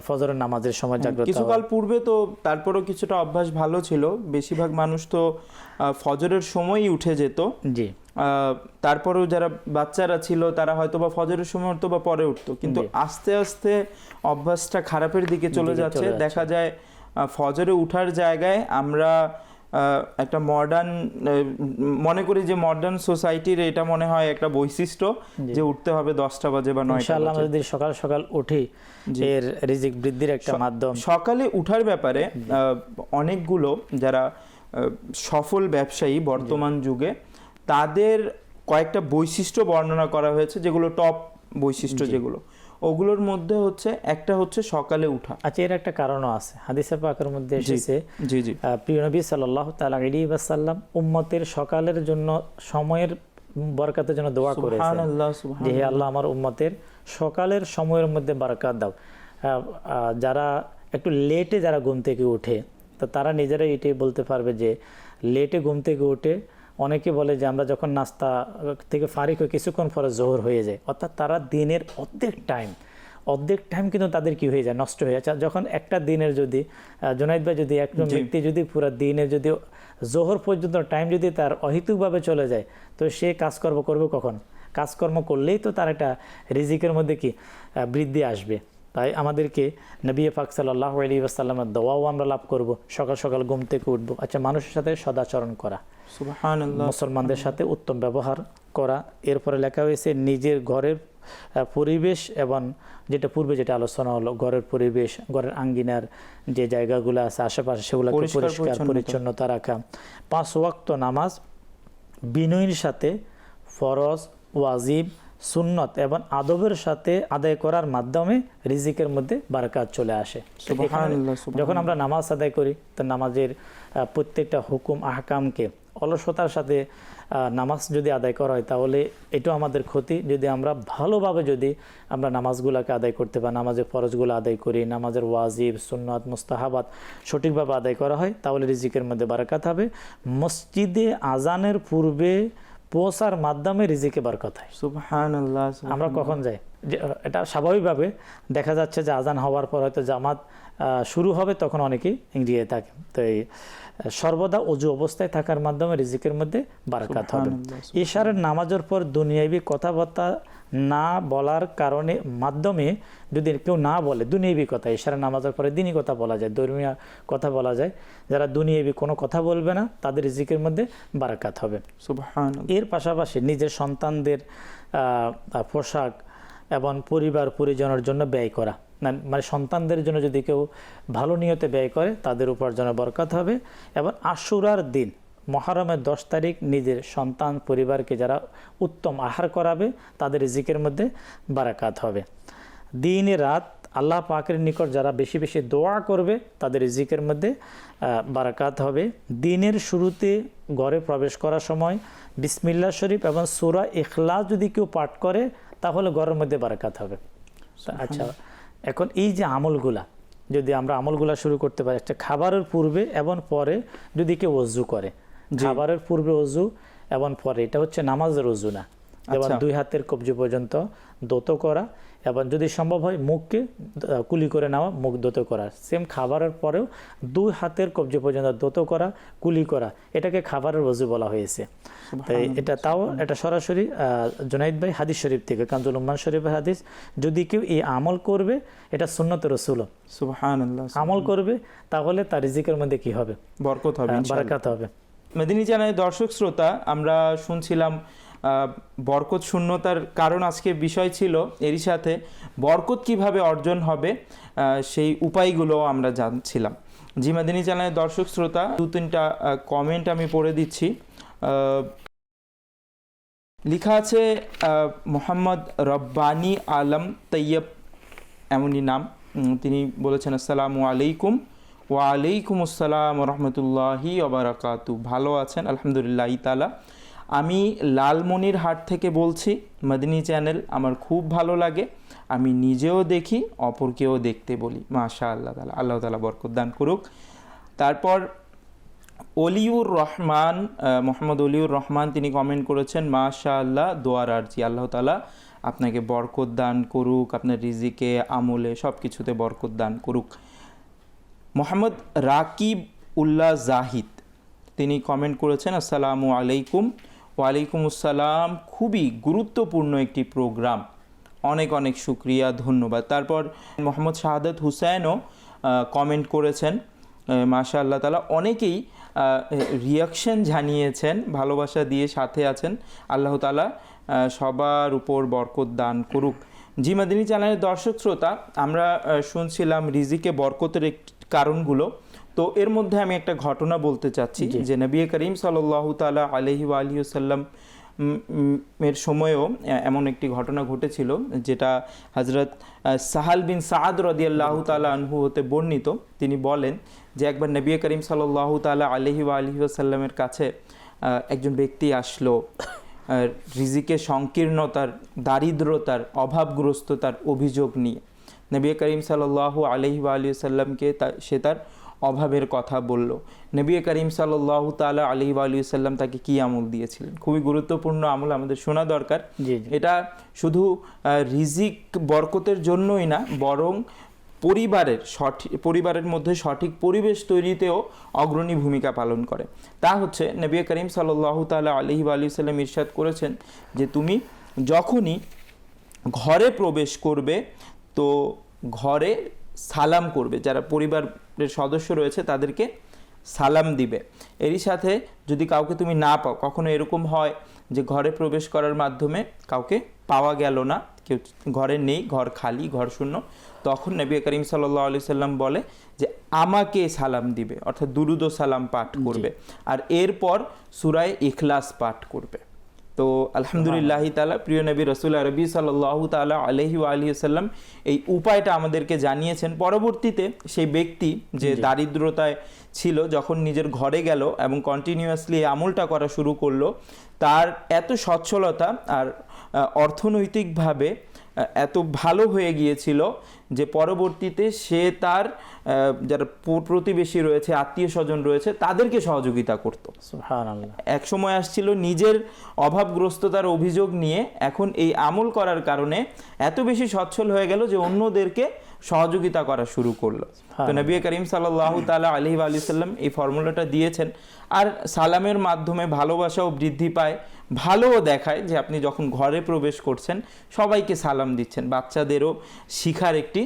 ফজরের নামাজের সময় জাগ্রত। কিছুকাল পূর্বে তো তারপরও কিছুটা অভ্যাস ভালো ছিল, বেশিরভাগ মানুষ তো ফজরের সময়ই উঠে যেত। তারপরেও যারা বাচ্চারা ছিল তারা হয়তো বা ফজরের সময় উঠতো বা পরে উঠতো, কিন্তু আস্তে আস্তে অভ্যাসটা খারাপের দিকে চলে যাচ্ছে। দেখা যায় ফজরে উঠার জায়গায় আমরা একটা মডার্ন মনে করি যে মডার্ন সোসাইটির এটা মনে হয় একটা বৈশিষ্ট্য যে উঠতে হবে 10টা বাজে বা 9টা ইনশাআল্লাহ আমরা যদি সকাল সকাল উঠি এর রিজিক বৃদ্ধির একটা মাধ্যম। সকালে উঠার ব্যাপারে অনেকগুলো যারা সফল ব্যবসায়ী বর্তমান যুগে তাদের কয়েকটা বৈশিষ্ট্য বর্ণনা করা হয়েছে, যেগুলো টপ বৈশিষ্ট্য যেগুলো, ওগুলোর মধ্যে হচ্ছে একটা হচ্ছে সকালে উঠা। আচ্ছা, এর একটা কারণও আছে, হাদিসে পাকের মধ্যে এসেছে জি জি প্রিয় নবী সাল্লাল্লাহু তাআলা আলাইহি ওয়াসাল্লাম উম্মতের সকালের জন্য সময়ের বরকতের জন্য দোয়া করেছেন সুবহানাল্লাহ যে হে সুবহানাল্লাহ। আল্লাহ আমার উম্মতের সকালের সময়ের মধ্যে বরকত দাও। যারা একটু লেটে যারা ঘুম থেকে ওঠে তো তারা নিজেরাই এটাই বলতে পারবে যে লেটে ঘুম থেকে উঠে অনেকে বলে যে আমরা যখন নাস্তা থেকে ফারিক হয়ে কিছুক্ষণ পরে জোহর হয়ে যায়, অর্থাৎ তারা দিনের অর্ধেক টাইম কিন্তু তাদের কি হয়ে যায়, নষ্ট হয়ে যায়। যখন একটা দিনের যদি জুনাইদ ভাই যদি একজন ব্যক্তি যদি পুরো দিনের যদি জোহর পর্যন্ত টাইম যদি তার অহেতুকভাবে চলে যায়, তো সে কাজকর্ম করবে কখন? কাজকর্ম করলেই তো তার একটা রিজিকের মধ্যে কি বৃদ্ধি আসবে। তাই আমাদেরকে নবী পাক সাল্লাল্লাহু আলাইহি ওয়াসাল্লামের দোয়াও আমরা লাভ করব, সকাল সকাল ঘুম থেকে উঠবো। আচ্ছা, মানুষের সাথে সদাচরণ করা, সুবহানাল্লাহ, মুসলমানদের সাথে উত্তম ব্যবহার করা। এরপরে লেখা হয়েছে নিজের ঘরের পরিবেশ এবং যেটা পূর্বে যেটা আলোচনা হলো, ঘরের পরিবেশ, ঘরের আঙ্গিনার যে জায়গাগুলো আছে আশেপাশে সেগুলোকে পরিষ্কার পরিচ্ছন্নতা রাখা। 5 ওয়াক্ত নামাজ বিনয়ের সাথে ফরজ, ওয়াজিব, সুন্নত এবং আদবের সাথে আদায় করার মাধ্যমে রিজিকের মধ্যে বারাকাত চলে আসে। যখন আমরা নামাজ আদায় করি তো নামাজের প্রত্যেকটা হুকুম আহকামকে অলসতার সাথে নামাজ যদি আদায় করা হয় তাহলে এটাও আমাদের ক্ষতি। যদি আমরা ভালোভাবে যদি আমরা নামাজগুলোকে আদায় করতে পারি, নামাজের ফরজগুলো আদায় করি, নামাজের ওয়াজিব, সুন্নাত, মুস্তাহাবাত সঠিকভাবে আদায় করা হয় তাহলে রিজিকের মধ্যে বারাকাত হবে। মসজিদে আজানের পূর্বে পৌঁছার মাধ্যমে রিজিকে বরকত হয়। সুবহানাল্লাহ। আমরা কখন যাই? এটা স্বাভাবিকভাবে দেখা যাচ্ছে যে আজান হওয়ার পর হয়তো জামাত শুরু হবে, তখন অনেকেই ইংরেজিতে থাকে। তো এই সর্বদা অজু অবস্থায় থাকার মাধ্যমে রিজিকের মধ্যে বারাকাত হবে। ইশারের নামাজের পর দুনিয়াবি কথাবার্তা না বলার কারণে মাধ্যমে যদি কেউ না বলে দুনিয়াবি কথা, ইশারের নামাজের পরে দিনই কথা বলা যায়, ধর্মীয় কথা বলা যায়, যারা দুনিয়াবি কোনো কথা বলবে না তাদের রিজিকের মধ্যে বারাকাত হবে। সুবহানাল্লাহ। এর পাশাপাশি নিজের সন্তানদের পোশাক এবং পরিবার পরিজনের জন্য ব্যয় করা, মানে সন্তানদের জন্য যদি কেউ ভালো নিয়তে ব্যয় করে তাদের উপার্জনে বরকত হবে। এবং আশুরার দিন মুহররমের 10 তারিখ নিজের সন্তান পরিবারকে যারা উত্তম আহার করাবে তাদের রিজিকের মধ্যে বারাকাত হবে। দিনে রাত আল্লাহ পাকের নিকট যারা বেশি বেশি দোয়া করবে তাদের রিজিকের মধ্যে বারাকাত হবে। দিনের শুরুতে ঘরে প্রবেশ করার সময় বিসমিল্লাহ শরীফ এবং সূরা ইখলাস যদি কেউ পাঠ করে তাহলে ঘরের মধ্যে বারাকাত হবে। আচ্ছা, এখন এই যে আমলগুলা যদি আমরা আমলগুলা শুরু করতে পারি, একটা খাবারের পূর্বে এবং পরে যদি কেউ ওযু করে, খাবারের পূর্বে ওযু এবং পরে, এটা হচ্ছে নামাজের ওযু না, যেমন 2 হাতের কবজি পর্যন্ত দত করা এবং যদি সম্ভব হয় মুখকে কুলি করে নেওয়া, মুখ দত করা। সেম খাবারের পরেও 2 হাতের কবজি পর্যন্ত দত করা, কুলি করা, এটাকে খাবারের ওযু বলা হয়েছে। তাই এটা তাও এটা সরাসরি জুনাইদ ভাই হাদিস শরীফ থেকে, কানজুল উম্মান শরীফের হাদিস। যদি কেউ এই আমল করবে, এটা সুন্নতে রাসূল, সুবহানাল্লাহ, আমল করবে তাহলে তার রিজিকের মধ্যে কি হবে? বরকত হবে, বারাকাত হবে। মেদিনী চ্যানেলের দর্শক শ্রোতা, আমরা শুনছিলাম বরকত শূন্যতার কারণ আজকের বিষয় ছিল, এরই সাথে বরকত কিভাবে অর্জন হবে সেই উপায়গুলো আমরা জানছিলাম। জি মেদিনী চ্যানেলের দর্শক শ্রোতা, 2-3টা কমেন্ট আমি পড়ে দিচ্ছি। লেখা আছে মোহাম্মদ রব্বানি আলম তৈয়ব, এমনই নাম। তিনি বলেছেন আসসালামু আলাইকুম। ওয়ালাইকুম আসসালাম রহমতুল্লাহি ওবারাকাতু। ভালো আছেন? আলহামদুলিল্লাহ তাআলা। আমি লালমনিরহাট থেকে বলছি। মদিনী চ্যানেল আমার খুব ভালো লাগে, আমি নিজেও দেখি, অপরকেও দেখতে বলি। মাশাআল্লাহ তাআলা, আল্লাহ তাআলা বরকত দান করুক। তারপর অলিউর রহমান, মোহাম্মদ অলিউর রহমান, তিনি কমেন্ট করেছেন মাশাআল্লাহ, দোয়ার আরজি, আল্লাহ তাআলা আপনাকে বরকত দান করুক, আপনার রিজিকে, আমলে, সব কিছুতে বরকত দান করুক। মোহাম্মদ রাকিব উল্লাহ জাহিদ, তিনি কমেন্ট করেছেন আসসালামু আলাইকুম। ওয়ালাইকুম আসসালাম, খুবই গুরুত্বপূর্ণ একটি প্রোগ্রাম, অনেক অনেক শুক্রিয়া, ধন্যবাদ। তারপর মোহাম্মদ শাহাদাত হুসাইনও কমেন্ট করেছেন, মাশাআল্লাহ তাআলা। অনেকেই রিয়াকশন জানিয়েছেন, ভালোবাসা দিয়ে সাথে আছেন। আল্লাহ তাআলা সবার উপর বরকত দান করুক। জি মাদিনী চ্যানেলের দর্শক শ্রোতা, আমরা শুনছিলাম রিজিকে বরকতের কারণগুলো। তো এর মধ্যে আমি একটা ঘটনা বলতে চাচ্ছি যে নবী করিম সাল্লাল্লাহু তাআলা আলাইহি ওয়া আলিহি ওয়াসাল্লাম এর সময়েও এমন একটি ঘটনা ঘটেছিল, যেটা হযরত সাহাল বিন সাদ রাদিয়াল্লাহু তাআলা আনহু হতে বর্ণিত। তিনি বলেন যে একবার নবী করিম সাল্লাল্লাহু তাআলা আলাইহি ওয়া আলিহি ওয়াসাল্লামের কাছে একজন ব্যক্তি আসলো, রিজিকের সংকীর্ণতার, দারিদ্রতার, অভাবগ্রস্ততার অভিযোগ নিয়ে। নবী করিম সাল্লাল্লাহু আলাইহি ওয়া আলিহি ওয়াসাল্লামকে সে তার অভাবের কথা বলল। নবী করিম সাল্লাল্লাহু তাআলা আলাইহি ওয়া আলিহি ওয়াসাল্লাম তাকে কি আমল দিয়েছিলেন? খুবই গুরুত্বপূর্ণ আমল, আমাদের শোনা দরকার। এটা শুধু রিজিক বরকতের জন্যই না, বরং পরিবারের মধ্যে সঠিক পরিবেশ তৈরিতেও অগ্রণী ভূমিকা পালন করে। তা হচ্ছে নবী করিম সাল্লাল্লাহু তাআলা আলাইহি ওয়া আলিহি ওয়াসাল্লাম ইরশাদ করেছেন যে তুমি যখনই ঘরে প্রবেশ করবে তো ঘরে সালাম করবে, যারা পরিবারের সদস্য রয়েছে তাদেরকে সালাম দিবে। এরই সাথে যদি কাউকে তুমি না পাও, কখনো এরকম হয় যে ঘরে প্রবেশ করার মাধ্যমে কাউকে পাওয়া গেল না, কেউ ঘরে নেই, ঘর খালি, ঘর শূন্য, তখন নবী করিম সাল্লাল্লাহু আলাইহি সাল্লাম বলে যে আমাকে সালাম দিবে, অর্থাৎ দুরুদ ও সালাম পাঠ করবে, আর এরপর সূরা ইখলাস পাঠ করবে। তো আলহামদুলিল্লাহ তাআলা, প্রিয় নবী রাসূল আরবি সাল্লাল্লাহু তাআলা আলাইহি ওয়া আলিহি ওয়াসাল্লাম এই উপায়টা আমাদেরকে জানিয়েছেন। পরবর্তীতে সেই ব্যক্তি যে দারিদ্রতায় ছিল, যখন নিজের ঘরে গেল এবং কন্টিনিউয়াসলি এই আমলটা করা শুরু করলো, তার এত সচ্ছলতা আর অর্থনৈতিকভাবে এত ভালো হয়ে গিয়েছিল যে পরবর্তীতে সে তার যারা প্রতিবেশী রয়েছে, আত্মীয় স্বজন রয়েছে, তাদেরকে সহযোগিতা করত। সুবহানাল্লাহ। এক সময় আসছিল নিজের অভাবগ্রস্ততার অভিযোগ নিয়ে, এখন এই আমল করার কারণে এত বেশি সচ্ছল হয়ে গেল যে অন্যদেরকে সহযোগিতা করা শুরু করলো। তো নবী করিম সাল্লাল্লাহু তাআলা আলাইহি ওয়া আলিহি সাল্লাম এই ফর্মুলাটা দিয়েছেন। আর সালামের মাধ্যমে ভালোবাসাও বৃদ্ধি পায়, ভালোও দেখায় যে আপনি যখন ঘরে প্রবেশ করছেন সবাইকে সালাম দিচ্ছেন, বাচ্চাদেরও শিখার একটি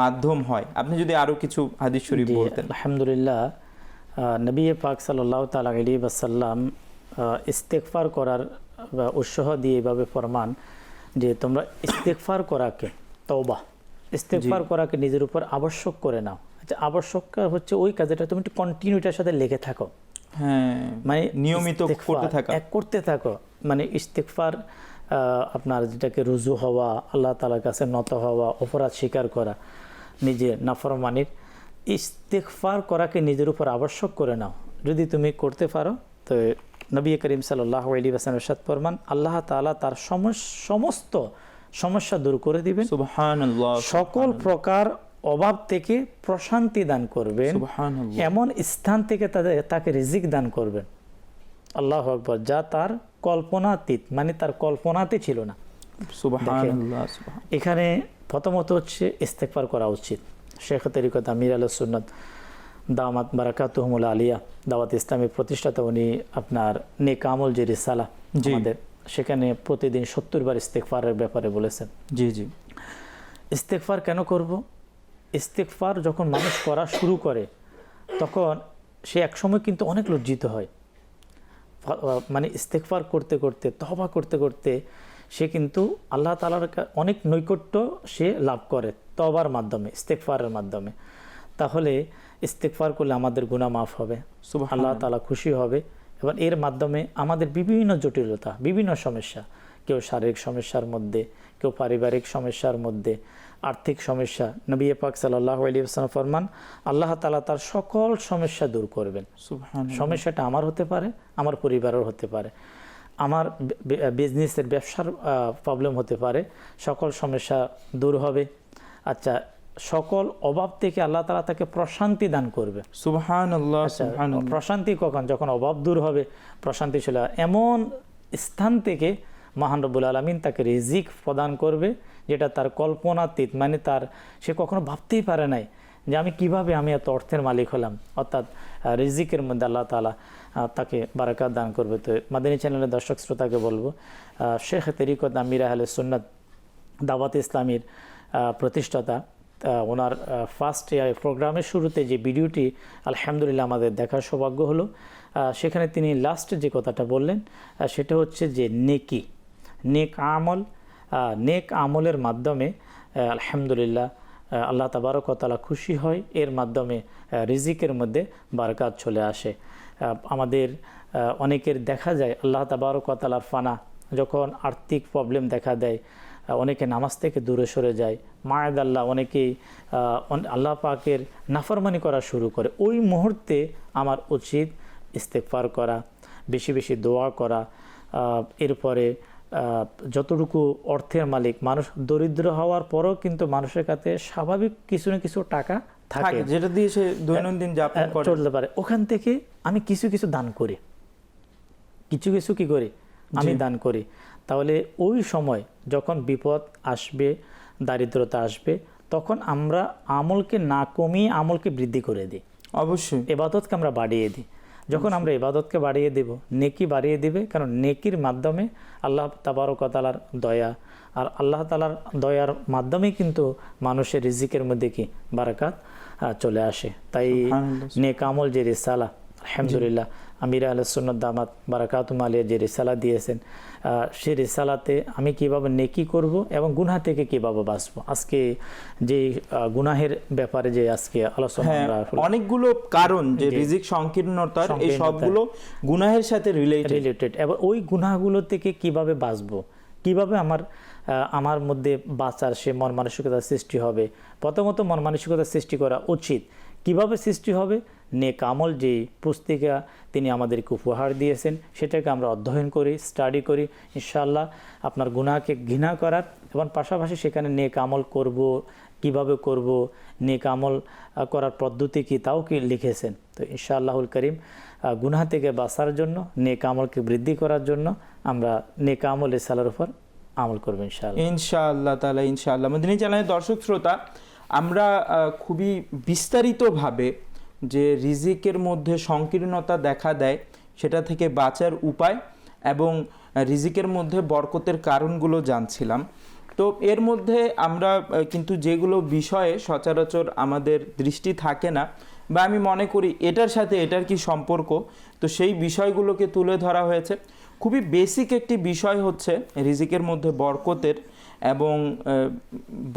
মাধ্যম হয়। আপনি যদি আরো কিছু হাদিস শরীফ বলতেন। আলহামদুলিল্লাহ, নবী পাক সাল্লাল্লাহু তাআলা আলাইহি ওয়াসাল্লাম ইস্তেগফার করার উৎসাহ দিয়ে এভাবে ফরমান যে তোমরা ইস্তেগফার করাকে, তওবা, ইস্তেগফার করাকে নিজের উপর আবশ্যক করে নাও। আচ্ছা, আবশ্যক হচ্ছে ওই কাজটা তুমি একটু কন্টিনিউটার সাথে লেগে থাকো, হ্যাঁ, মানে নিয়মিত করতে থাকো। মানে ইস্তেগফার আপনার যেটাকে রুজু হওয়া, আল্লাহ তাআলার কাছে নত হওয়া, অপরাধ স্বীকার করা, নিজের নাফরমানির, ইস্তেগফার করাকে নিজের উপর আবশ্যক করে নাও। যদি তুমি করতে পারো তো নবী করিম সাল্লাল্লাহু আলাইহি ওয়াসাল্লাম ইরশাদ ফরমান, আল্লাহ তাআলা তার সমস্ত সমস্যা দূর করে দিবেন, সুবহানাল্লাহ, সকল প্রকার অভাব থেকে প্রশান্তি দান করবেন, এমন স্থান থেকে তাকে রিজিক দান করবেন। আল্লাহু আকবার, যা তার কল্পনাতীত, মানে তার কল্পনাতে ছিল না। সুবহানাল্লাহ। এখানে প্রথমত হচ্ছে ইস্তেগফার করা উচিত। শেখ তরিকত আমির আলাইহিস সুন্নাত দামাত বারাকাতুহুমুল আলিয়া, দাওয়াত ইসলামের প্রতিষ্ঠাতা, উনি আপনার নেক আমল যে রিসালা আমাদের, সেখানে প্রতিদিন 70 বার ইস্তেগফারের ব্যাপারে বলেছেন। জি জি। ইস্তেগফার কেন করব? ইস্তেগফার যখন মানুষ করা শুরু করে তখন সে একসময় কিন্তু অনেক লজ্জিত হয়। মানে ইস্তেগফার করতে করতে, তওবা করতে করতে সে কিন্তু আল্লাহ তাআলার অনেক নৈকট্য সে লাভ করে তওবার মাধ্যমে, ইস্তেগফারের মাধ্যমে। তাহলে ইস্তেগফার করলে আমাদের গুনাহ মাফ হবে, আল্লাহ তাআলা খুশি হবে, এবং এর মাধ্যমে আমাদের বিভিন্ন জটিলতা, বিভিন্ন সমস্যা, কেউ শারীরিক সমস্যার মধ্যে, কেউ পারিবারিক সমস্যার মধ্যে, আর্থিক সমস্যা, নবী পাক সাল্লাল্লাহু আলাইহি ওয়াসাল্লাম ফরমান আল্লাহ তাআলা তার সকল সমস্যা দূর করবেন। সমস্যাটা আমার হতে পারে, আমার পরিবারের হতে পারে, আমার বিজনেসের, ব্যবসার প্রবলেম হতে পারে, সকল সমস্যা দূর হবে। আচ্ছা, সকল অভাব থেকে আল্লাহ তাআলা তাকে প্রশান্তি দান করবে। সুবহানাল্লাহ, সুবহানাল্লাহ। প্রশান্তি কখন? যখন অভাব দূর হবে, প্রশান্তি চলে এমন স্থান থেকে মহান রব্বুল আলামিন তাকে রিজিক প্রদান করবে যেটা তার কল্পনাতীত, মানে সে কখনো ভাবতেই পারে নাই যে আমি কিভাবে আমি এত অর্থের মালিক হলাম, অর্থাৎ রিজিকের মধ্যে আল্লাহ তাআলা তাকে বারাকাত দান করবে। তো মাদানী চ্যানেলের দর্শক শ্রোতাকে বলবো, শেখ তরিকত আমির আহলে সুন্নাত দাওয়াত ইসলামীর প্রতিষ্ঠাতা, ওনার ফার্স্ট প্রোগ্রামের শুরুতে যে ভিডিওটি আলহামদুলিল্লাহ আমাদের দেখার সৌভাগ্য হলো, সেখানে তিনি লাস্টে যে কথাটা বললেন সেটা হচ্ছে যে নেক আমলের মাধ্যমে আলহামদুলিল্লাহ আল্লাহ তাবারক ওয়া তাআলা খুশি হয়, এর মাধ্যমে রিজিকের মধ্যে বারাকাত চলে আসে। আমাদের অনেকের দেখা যায় আল্লাহ তাবারক ওয়া তাআলার ফানা, যখন আর্থিক প্রবলেম দেখা দেয় অনেকে নামাজ থেকে দূরে সরে যায়, মায়াদাল্লাহ অনেকেই আল্লাহ পাকের নাফরমানি করা শুরু করে। ওই মুহূর্তে আমার উচিত ইস্তেগফার করা, বেশি বেশি দোয়া করা। এরপরে যতটুকু অর্থের মালিক মানুষ, দরিদ্র হওয়ার পরও কিন্তু মানুষের কাছে স্বাভাবিক কিছু না কিছু টাকা থাকে যেটা দিয়ে সে দৈনন্দিন যাপন করে চলতে পারে, ওখান থেকে আমি কিছু কিছু দান করি, কিছু কি করি আমি দান করি। তাহলে ওই সময় যখন বিপদ আসবে, দারিদ্রতা আসবে, তখন আমরা আমলকে না কমিয়ে আমলকে বৃদ্ধি করে দিই। অবশ্যই ইবাদতকে আমরা বাড়িয়ে দিই। যখন আমরা ইবাদতকে বাড়িয়ে দেব, নেকি বাড়িয়ে দিবে, কারণ নেকির মাধ্যমে আল্লাহ তাবারক ওয়া তাআলার দয়া, আর আল্লাহ তাআলার দয়ার মাধ্যমেই কিন্তু মানুষের রিজিকের মধ্যে কি বারাকাত চলে আসে। তাই নেক আমল যে রিসালা, আলহামদুলিল্লাহ আমির আহলে সুন্নাত দামাত বারাকাতুহু আলাইহি যে রিসালা দিয়েছেন, সেই রিসালাতে আমি কিভাবে নেকি করব এবং গুনাহ থেকে কিভাবে বাঁচবো, আজকে যে গুনাহের ব্যাপারে যে আজকে আলোচনা অনেকগুলো কারণ যে রিজিক সংকীর্ণতার, এই সবগুলো গুনাহের সাথে রিলেটেড। এবার ওই গুনাহগুলো থেকে কিভাবে বাঁচবো, কিভাবে আমার মধ্যে বাঁচার সে মন মানসিকতা সৃষ্টি হবে। প্রথমত মন মানসিকতা সৃষ্টি করা উচিত। কিভাবে সৃষ্টি হবে? নেক আমল যে পুস্তিকা তিনি আমাদেরকে উপহার দিয়েছেন, সেটাকে আমরা অধ্যয়ন করি, স্টাডি করি, ইনশাআল্লাহ আপনার গুনাহকে ঘৃণা করার, এবং পাশাপাশি সেখানে নেক আমল করব, কিভাবে করব, নেক আমল করার পদ্ধতি কি তাও কি লিখেছেন। তো ইনশাআল্লাহুল করিম গুনাহ থেকে বাঁচার জন্য, নেক আমলকে বৃদ্ধি করার জন্য আমরা নেক আমল রিসালার উপর আমল করব ইনশাআল্লাহ তাআলা। ইনশাআল্লাহ মাদানী চ্যানেলের দর্শক শ্রোতা, আমরা খুবই বিস্তারিতভাবে যে রিজিকের মধ্যে সংকীর্ণতা দেখা দেয় সেটা থেকে বাঁচার উপায় এবং রিজিকের মধ্যে বরকতের কারণগুলো জানছিলাম। তো এর মধ্যে আমরা কিন্তু যেগুলো বিষয়ে সচরাচর আমাদের দৃষ্টি থাকে না, বা আমি মনে করি এটার সাথে এটার কি সম্পর্ক, তো সেই বিষয়গুলোকে তুলে ধরা হয়েছে। খুবই বেসিক একটি বিষয় হচ্ছে রিজিকের মধ্যে বরকতের, এবং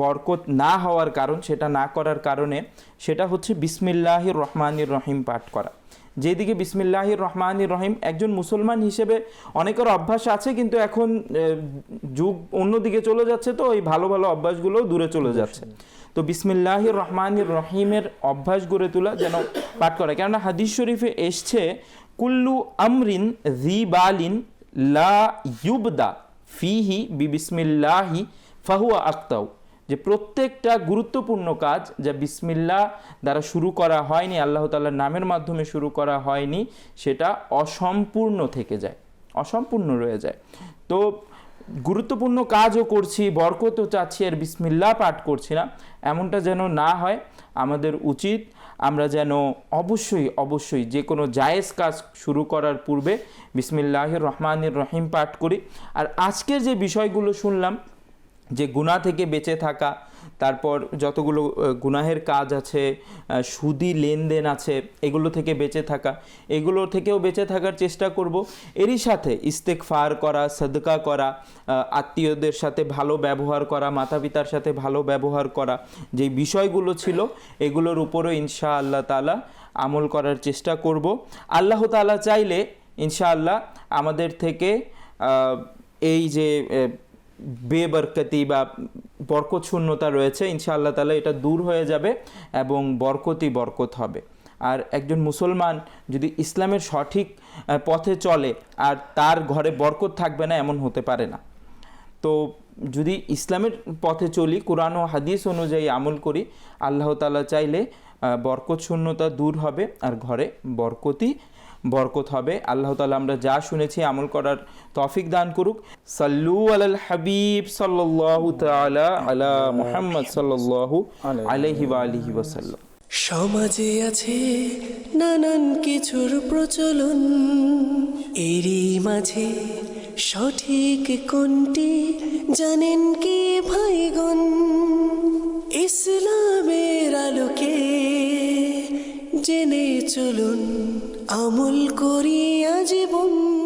বরকত না হওয়ার কারণ, সেটা না করার কারণে, সেটা হচ্ছে বিসমিল্লাহির রহমানির রহিম পাঠ করা। যেদিকে বিসমিল্লাহির রহমানির রহিম একজন মুসলমান হিসেবে অনেকের অভ্যাস আছে, কিন্তু এখন যুগ অন্যদিকে চলে যাচ্ছে, তো এই ভালো ভালো অভ্যাসগুলোও দূরে চলে যাচ্ছে। তো বিসমিল্লাহির রহমানির রহিমের অভ্যাস গড়ে তোলা যেন পাঠ করা, কেননা হাদিস শরীফে এসছে কুল্লু আমরিন জি বালিন লা ইউবদা ফিহি বিসমিল্লাহি ফাহুয়া আক্তাউ, যে প্রত্যেকটা গুরুত্বপূর্ণ কাজ যা বিসমিল্লাহ দ্বারা শুরু করা হয়নি, আল্লাহ তাআলার নামের মাধ্যমে শুরু করা হয়নি, সেটা অসম্পূর্ণ থেকে যায়, অসম্পূর্ণ রয়ে যায়। তো গুরুত্বপূর্ণ কাজও করছি, বরকতও চাচ্ছি, আর বিসমিল্লাহ পাঠ করছি না, এমনটা যেন না হয়। আমাদের উচিত আমরা যেন অবশ্যই যে কোনো জায়েজ কাজ শুরু করার পূর্বে বিসমিল্লাহির রহমানির রহিম পাঠ করি। আর আজকের যে বিষয়গুলো শুনলাম, যে গুনাহ থেকে বেঁচে থাকা, তারপর যতগুলো গুনাহের কাজ আছে, সুদি লেনদেন আছে, এগুলো থেকে বেঁচে থাকা, এগুলো থেকেও বেঁচে থাকার চেষ্টা করব। এরই সাথে ইস্তেগফার করা, সাদকা করা, আত্মীয়দের সাথে ভালো ব্যবহার করা, মাতা পিতার সাথে ভালো ব্যবহার করা, যে বিষয়গুলো ছিল এগুলোর উপরও ইনশাআল্লাহ তাআলা আমল করার চেষ্টা করব। আল্লাহ তাআলা চাইলে ইনশাআল্লাহ আমাদের থেকে এই যে বেবরকতি বা বরকত শূন্যতা রয়েছে, ইনশাআল্লাহ তাআলা এটা দূর হয়ে যাবে এবং বরকত হবে। আর একজন মুসলমান যদি ইসলামের সঠিক পথে চলে আর তার ঘরে বরকত থাকবে না, এমন হতে পারে না। তো যদি ইসলামের পথে চলি, কোরআন ও হাদিস অনুযায়ী আমল করি, আল্লাহ তাআলা চাইলে বরকত শূন্যতা দূর হবে আর ঘরে বরকত হবে। আল্লাহ তাআলা আমরা যা শুনেছি আমল করার তৌফিক দান করুক। সাল্লু আলাল হাবিব সাল্লাল্লাহু তাআলা আলা মুহাম্মদ সাল্লাল্লাহু আলাইহি ওয়া আলিহি ওয়াসাল্লাম। সমাজে আছে নানান কিছুর প্রচলন, এরই মাঝে সঠিক কোনটি জানেন কি ভাইগণ? ইসলামের আলোকে জেনে চলুন, আমল করিয়া জীবন